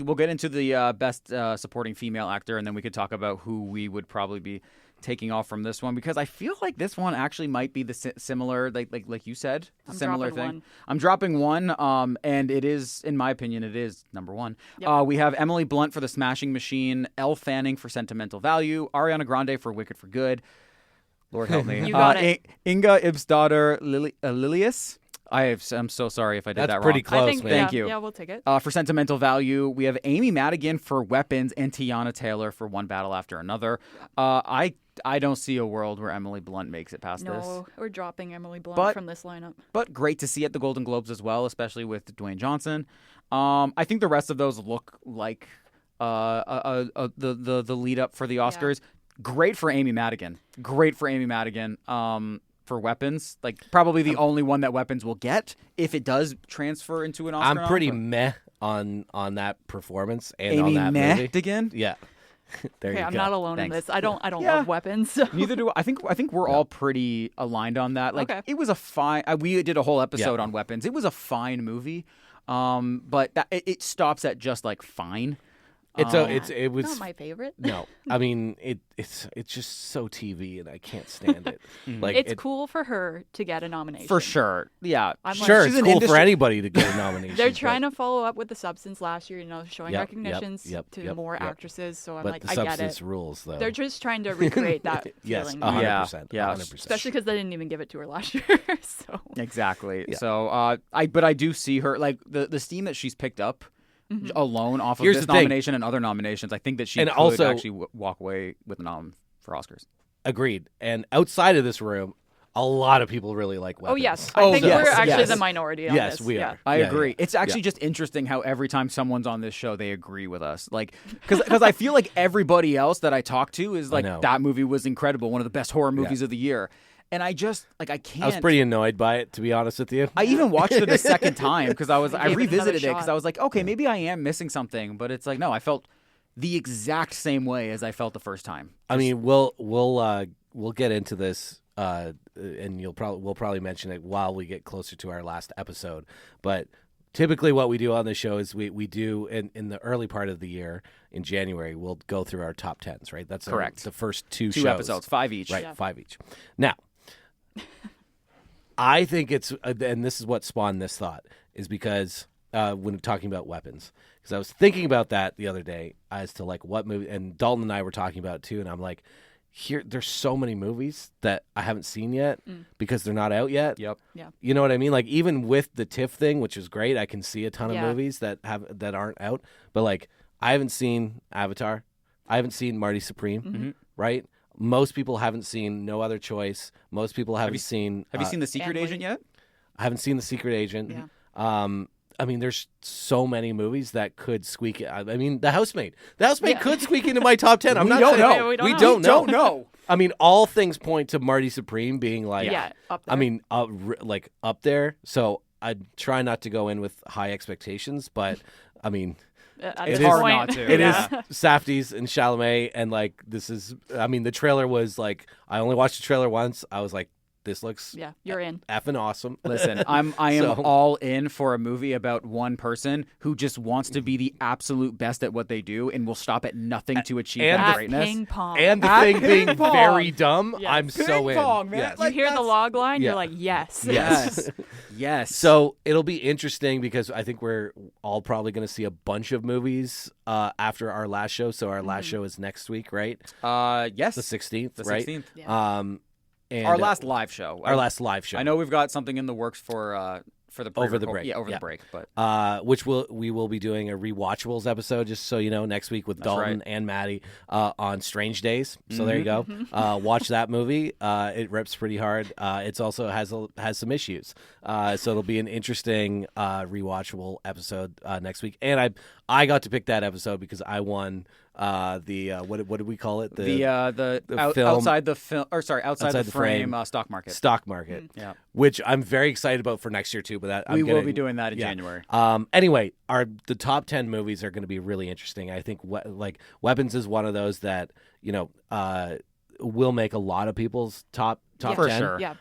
we'll get into the best supporting female actor, and then we could talk about who we would probably be taking off from this one, because I feel like this one actually might be the similar, like you said, I'm similar dropping thing. one. I'm dropping one, and it is, in my opinion, it is number one. Yep. We have Emily Blunt for The Smashing Machine, Elle Fanning for Sentimental Value, Ariana Grande for Wicked for Good. Lord help me. You got it. Inga Ibsdottir Lilius. I'm so sorry if I did That's that wrong. pretty close, I think, man. Thank yeah, you. Yeah, we'll take it. For Sentimental Value, we have Amy Madigan for Weapons and Tiana Taylor for One Battle After Another. I don't see a world where Emily Blunt makes it past this. No, we're dropping Emily Blunt But- from this lineup. But great to see at the Golden Globes as well, especially with Dwayne Johnson. I think the rest of those look like the lead up for the Oscars. Great for Amy Madigan. For Weapons, like probably the only one that Weapons will get if it does transfer into an Oscar. I'm pretty nom, meh on that performance and Amy on that movie. Madigan. Yeah. There Okay, you I'm go. not alone Thanks. in this. I don't Yeah. love weapons. So. Neither do I. I think we're all pretty aligned on that. Like Okay. it was a fine. We did a whole episode Yeah. on Weapons. It was a fine movie, but it stops at just like fine. It was not my favorite. No, I mean it's just so TV, and I can't stand it. Like It's cool for her to get a nomination. For sure. Yeah. I'm like- Sure, She's it's an cool industry- for anybody to get a nomination. They're trying to follow up with The Substance last year, showing Yep, recognitions yep, to yep, more yep. actresses. So I'm but like, the I get substance it. rules, though. They're just trying to recreate that yes, feeling. 100%. Yeah. 100%. Especially because they didn't even give it to her last year. So Exactly. Yeah. So I do see her like the steam that she's picked up alone off of Here's this the thing. nomination and other nominations. I think that she And could also- actually walk away with a nom for Oscars. Agreed. And outside of this room, a lot of people really like Weapons. Oh yes, Oh, I think yes, we're actually yes. the minority on Yes, this. we yeah. are. I Yeah, agree. yeah. It's actually just interesting how every time someone's on this show, they agree with us. Like, because I feel like everybody else that I talk to is like, know. that movie was incredible, one of the best horror movies of the year. And I just I can't. I was pretty annoyed by it, to be honest with you. I even watched it a second time because I Gave it another revisited it because shot. I was like, okay, maybe I am missing something, but it's like, no, I felt the exact same way as I felt the first time. I mean, we'll get into this, and we'll probably mention it while we get closer to our last episode. But typically, what we do on the show is we do in the early part of the year in January, we'll go through our top 10s. Right? That's Correct. the first two Two shows. episodes, 5 each. Right, Yeah. 5 each. Now, I think it's, and this is what spawned this thought, is because when talking about weapons, because I was thinking about that the other day as to like what movie, and Dalton and I were talking about it too, and I'm like, there's so many movies that I haven't seen yet because they're not out yet. Yep. Yeah. You know what I mean? Like even with the TIFF thing, which is great, I can see a ton of Yeah. movies that aren't out. But like I haven't seen Avatar, I haven't seen Marty Supreme, right? Most people haven't seen No Other Choice. Most people haven't seen. Have you seen The Secret Family. Agent yet? I haven't seen The Secret Agent. Yeah. I mean, there's so many movies that could squeak it. I mean, The Housemaid. The Housemaid could squeak into my top 10. I'm not don't saying know. We don't we know. don't know. Don't know. I mean, all things point to Marty Supreme being like, Yeah, up there. I mean, like up there. So I try not to go in with high expectations, but I mean, At it this is hard point, not to. it is yeah. Safdie's and Chalamet, and like this is. I mean, the trailer was like, I only watched the trailer once. I was like, this looks Yeah, you're in. effing awesome. Listen, I am So- all in for a movie about one person who just wants to be the absolute best at what they do and will stop at nothing to achieve and that At greatness. ping pong. And the At thing being ping pong. very dumb, Yes. I'm so Ping in. pong, man. Yes. you Like, hear the that's- log line, Yeah. you're like, yes. Yes. Yes. So it'll be interesting because I think we're all probably going to see a bunch of movies after our last show. So our last show is next week, right? yes. The 16th, The right? 16th. Yeah. And Our last live show. our last live show. I know we've got something in the works for the Over the pre-record- break. Yeah, over Yeah. the break. But which we will be doing a rewatchables episode, just so you know, next week with Dalton right. and Maddie on Strange Days. So there you go. Watch that movie. It rips pretty hard. It's also has some issues. So it'll be an interesting rewatchable episode next week. And I got to pick that episode because I won what did we call it? the film- outside the film, or sorry, outside the frame, frame. stock market. stock market. Yeah. Which I'm very excited about for next year too. But that We will be doing that in January. Anyway, the top 10 movies are going to be really interesting. I think like Weapons is one of those that will make a lot of people's top Yeah. 10. For sure. Yeah,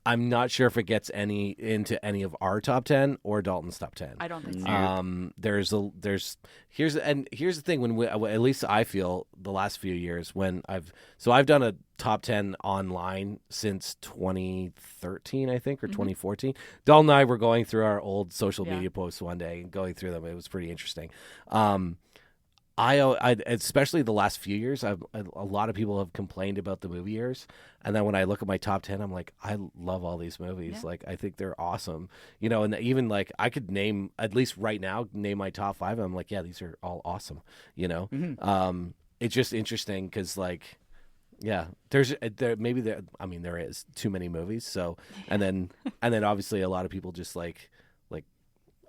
I'm not sure if it gets into any of our top 10 or Dalton's top 10. I don't think so. Here's the thing, when at least I feel the last few years when I've done a top 10 online since 2013, I think, or 2014. Dalton and I were going through our old social Yeah. media posts one day and going through them. It was pretty interesting. I especially the last few years, a lot of people have complained about the movie years, and then when I look at my top 10, I'm like, I love all these movies. Yeah. Like, I think they're awesome, and even like I could name, at least right now, name my top 5. I'm like, yeah, these are all awesome. It's just interesting because like, yeah, there is too many movies. So and then obviously a lot of people just like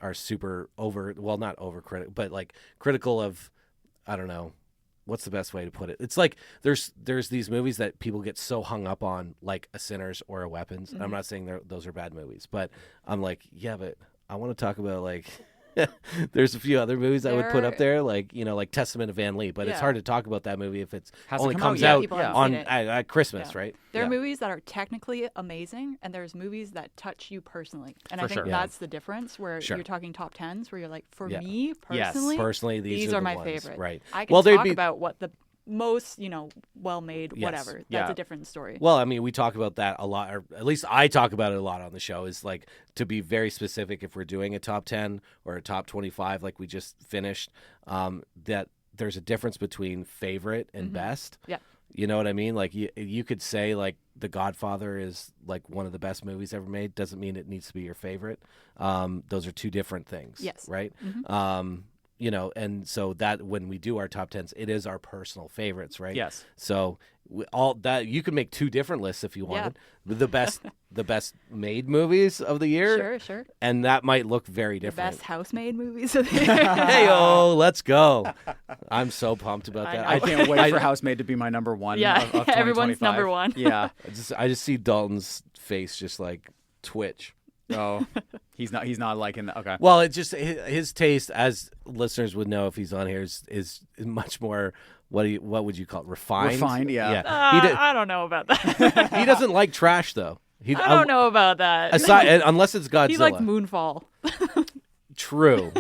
are super not overcritical, but like critical of. I don't know. What's the best way to put it? It's like there's these movies that people get so hung up on, like a Sinners or a Weapons. And I'm not saying those are bad movies, but I'm like, yeah, but I want to talk about like there's a few other movies I would put up there, like like Testament of Van Lee. But it's Yeah. hard to talk about that movie if it's Hasn't only come comes out yet. out People haven't on seen it. at Christmas, Yeah. right? There are Yeah. movies that are technically amazing, and there's movies that touch you personally. And I For think sure. Yeah. that's the difference, where Sure. you're talking top 10s, where you're like, for Yeah. me Yes. personally, Personally, these are the my ones, favorite. right? I can Well, there'd talk be- about what the most, well-made, Yes. whatever. That's Yeah. a different story. Well, I mean, we talk about that a lot, or at least I talk about it a lot on the show, is like to be very specific if we're doing a top 10 or a top 25 like we just finished, that there's a difference between favorite and best. Yeah. You know what I mean? Like you could say like The Godfather is like one of the best movies ever made. Doesn't mean it needs to be your favorite. Those are two different things. Yes. Right? And so that when we do our top 10s, it is our personal favorites, right? Yes. So all that you can make two different lists if you Yeah. wanted. The best made movies of the year. Sure. And that might look very The different. best house-made movies of the year. Hey-o, let's go. I'm so pumped about I that. know. I can't wait for Housemaid to be my number one. Yeah, of everyone's 2025. number one. Yeah. I just see Dalton's face just like twitch. Oh, he's not liking that. Okay. Well, it just his taste, as listeners would know if he's on here, is much more what would you call it? Refined? Refined, yeah. I don't know about that. He doesn't like trash though. I don't know about that. Unless it's Godzilla. He likes Moonfall. True.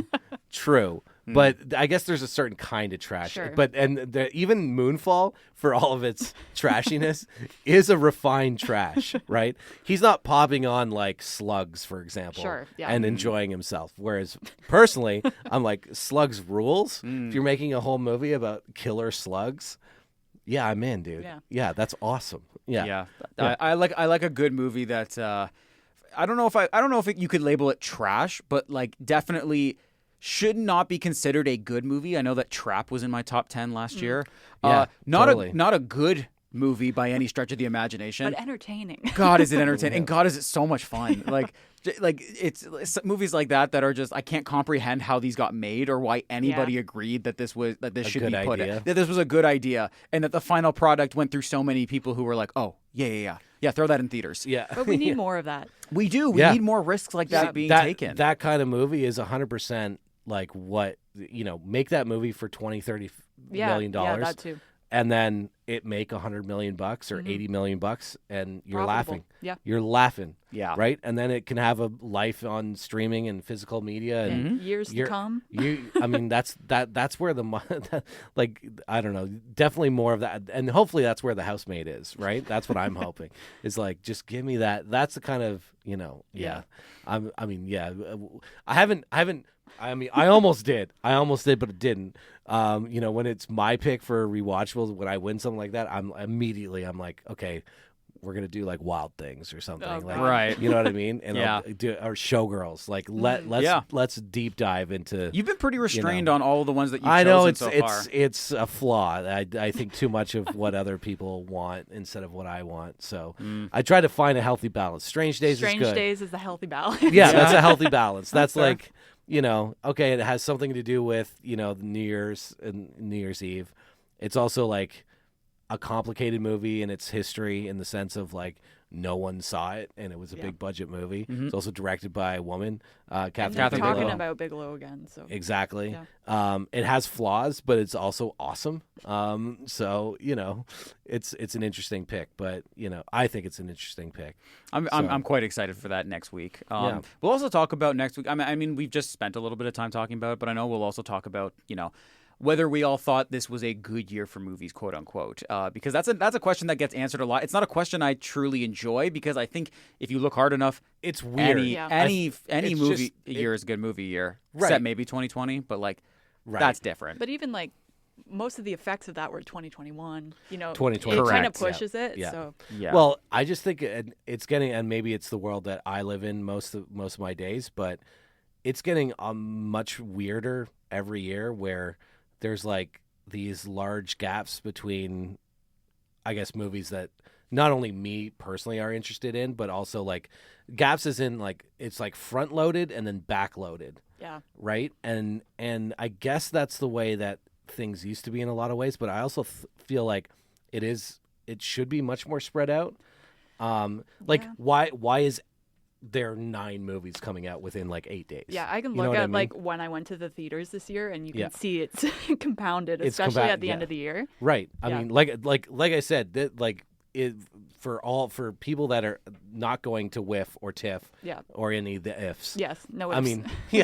But I guess there's a certain kind of trash. Sure. But even Moonfall, for all of its trashiness, is a refined trash, right? He's not popping on like Slugs, for example, Sure, yeah. and enjoying himself. Whereas personally, I'm like, Slugs rules. If you're making a whole movie about killer slugs, yeah, I'm in, dude. Yeah, that's awesome. Yeah. I like a good movie that I don't know if you could label it trash, but like definitely should not be considered a good movie. I know that Trap was in my top 10 last year. Yeah, totally. Not a good movie by any stretch of the imagination. But entertaining. God, is it entertaining? And God, is it so much fun? Like it's movies like that are just, I can't comprehend how these got made or why anybody agreed that this should be put in, that this was a good idea, and that the final product went through so many people who were like, oh yeah, throw that in theaters. Yeah. But we need more of that. We do. We need more risks like that being taken. That kind of movie is 100% like what, make that movie for $20, $30 million. Yeah, that too. And then it make $100 million or $80 million, and you're laughing. Yeah. You're laughing. Yeah. Right? And then it can have a life on streaming and physical media and years to come. I mean, that's where like, I don't know, definitely more of that. And hopefully that's where The Housemaid is, right? That's what I'm hoping. Is like, just give me that. That's the kind of, I almost did, but it didn't. When it's my pick for rewatchables, when I win something like that, I'm like, okay, we're gonna do like Wild Things or something, right? You know what I mean? And Yeah. or Showgirls. Like let's deep dive into. You've been pretty restrained on all the ones that you've I know chosen so far. it's a flaw. I think too much of what other people want instead of what I want. So I try to find a healthy balance. Strange Days is good. Strange Days is a healthy balance. Yeah, that's a healthy balance. That's like, okay, it has something to do with, New Year's and New Year's Eve. It's also like a complicated movie in its history in the sense of like no one saw it and it was a big budget movie. It's also directed by a woman, Catherine Talking Bigelow. about Bigelow again. So Exactly. Yeah. It has flaws, but it's also awesome. So it's an interesting pick, but I think it's an interesting pick. I'm quite excited for that next week. We'll also talk about next week. I mean, we've just spent a little bit of time talking about it, but I know we'll also talk about whether we all thought this was a good year for movies, quote unquote, because that's a question that gets answered a lot. It's not a question I truly enjoy because I think if you look hard enough, it's weird. Any movie year is a good movie year, except maybe 2020, but like that's different. But even like most of the effects of that were 2021. 2020, it kind correct, of pushes it. Yeah. So Well, I just think it's getting, and maybe it's the world that I live in most of my days, but it's getting much weirder every year where there's like these large gaps between, I guess, movies that not only me personally are interested in, but also like gaps as in like it's like front loaded and then back loaded. Yeah. Right. And I guess that's the way that things used to be in a lot of ways, but I also feel like it should be much more spread out. Why is there are 9 movies coming out within like 8 days? Yeah, I can look at like when I went to the theaters this year, and you can see it's compounded, especially at the end of the year. Right. I mean, like I said, for people that are not going to WIF or TIFF, or any of the ifs. Yes. No ifs. I mean, you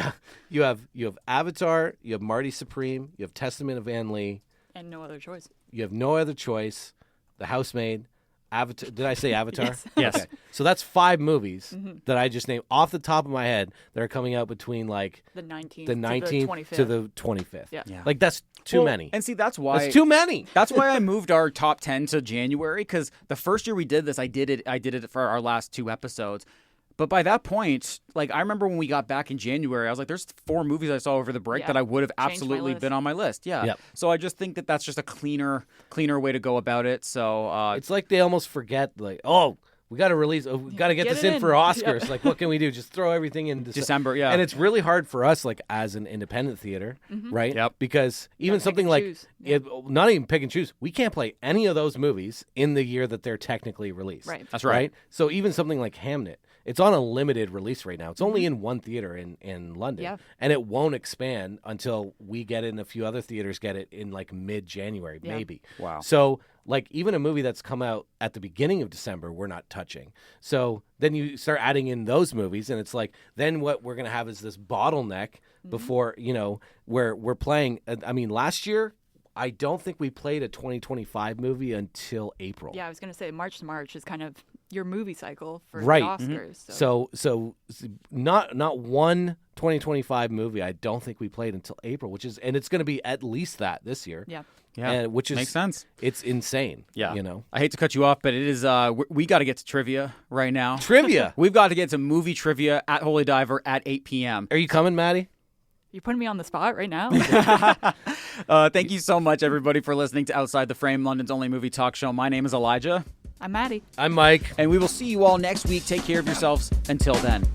have Avatar, you have Marty Supreme, you have Testament of Ann Lee, and no other choice. You have no other choice. The Housemaid. Avatar. Did I say Avatar? Yes. Yes. Okay. So that's 5 movies that I just named off the top of my head that are coming out between like the 19th to the 25th. Yeah. Like that's too many. And see, that's why That's too many. That's why I moved our top 10 to January, because the first year we did this, I did it for our last 2 episodes. But by that point, like I remember when we got back in January, I was like, there's 4 movies I saw over the break that I would have absolutely been on my list. Yeah. Yep. So I just think that that's just a cleaner way to go about it. So it's like they almost forget, like, oh, we got to release, we got to get this in for Oscars. Yeah. Like, what can we do? Just throw everything in December. Yeah. And it's really hard for us, like, as an independent theater, right? Yep. Because even something like, not even pick and choose, we can't play any of those movies in the year that they're technically released. Right. That's right. So even something like Hamnet, It's on a limited release right now. It's only in one theater in London. Yeah. And it won't expand until we get it and a few other theaters get it in like mid-January, maybe. Wow. So like even a movie that's come out at the beginning of December, we're not touching. So then you start adding in those movies and it's like, then what we're going to have is this bottleneck before, where we're playing. I mean, last year, I don't think we played a 2025 movie until April. Yeah, I was going to say March to March is kind of your movie cycle for Right. the Oscars. So. So not one 2025 movie I don't think we played until April, and it's going to be at least that this year. Yeah. Yeah, and, which is makes sense. It's insane. Yeah, I hate to cut you off, but it is. We got to get to trivia right now. Trivia. We've got to get to movie trivia at Holy Diver at 8 p.m. Are you coming, Maddie? You're putting me on the spot right now. Thank you so much, everybody, for listening to Outside the Frame, London's only movie talk show. My name is Elijah. I'm Maddie. I'm Mike. And we will see you all next week. Take care of yourselves. Until then.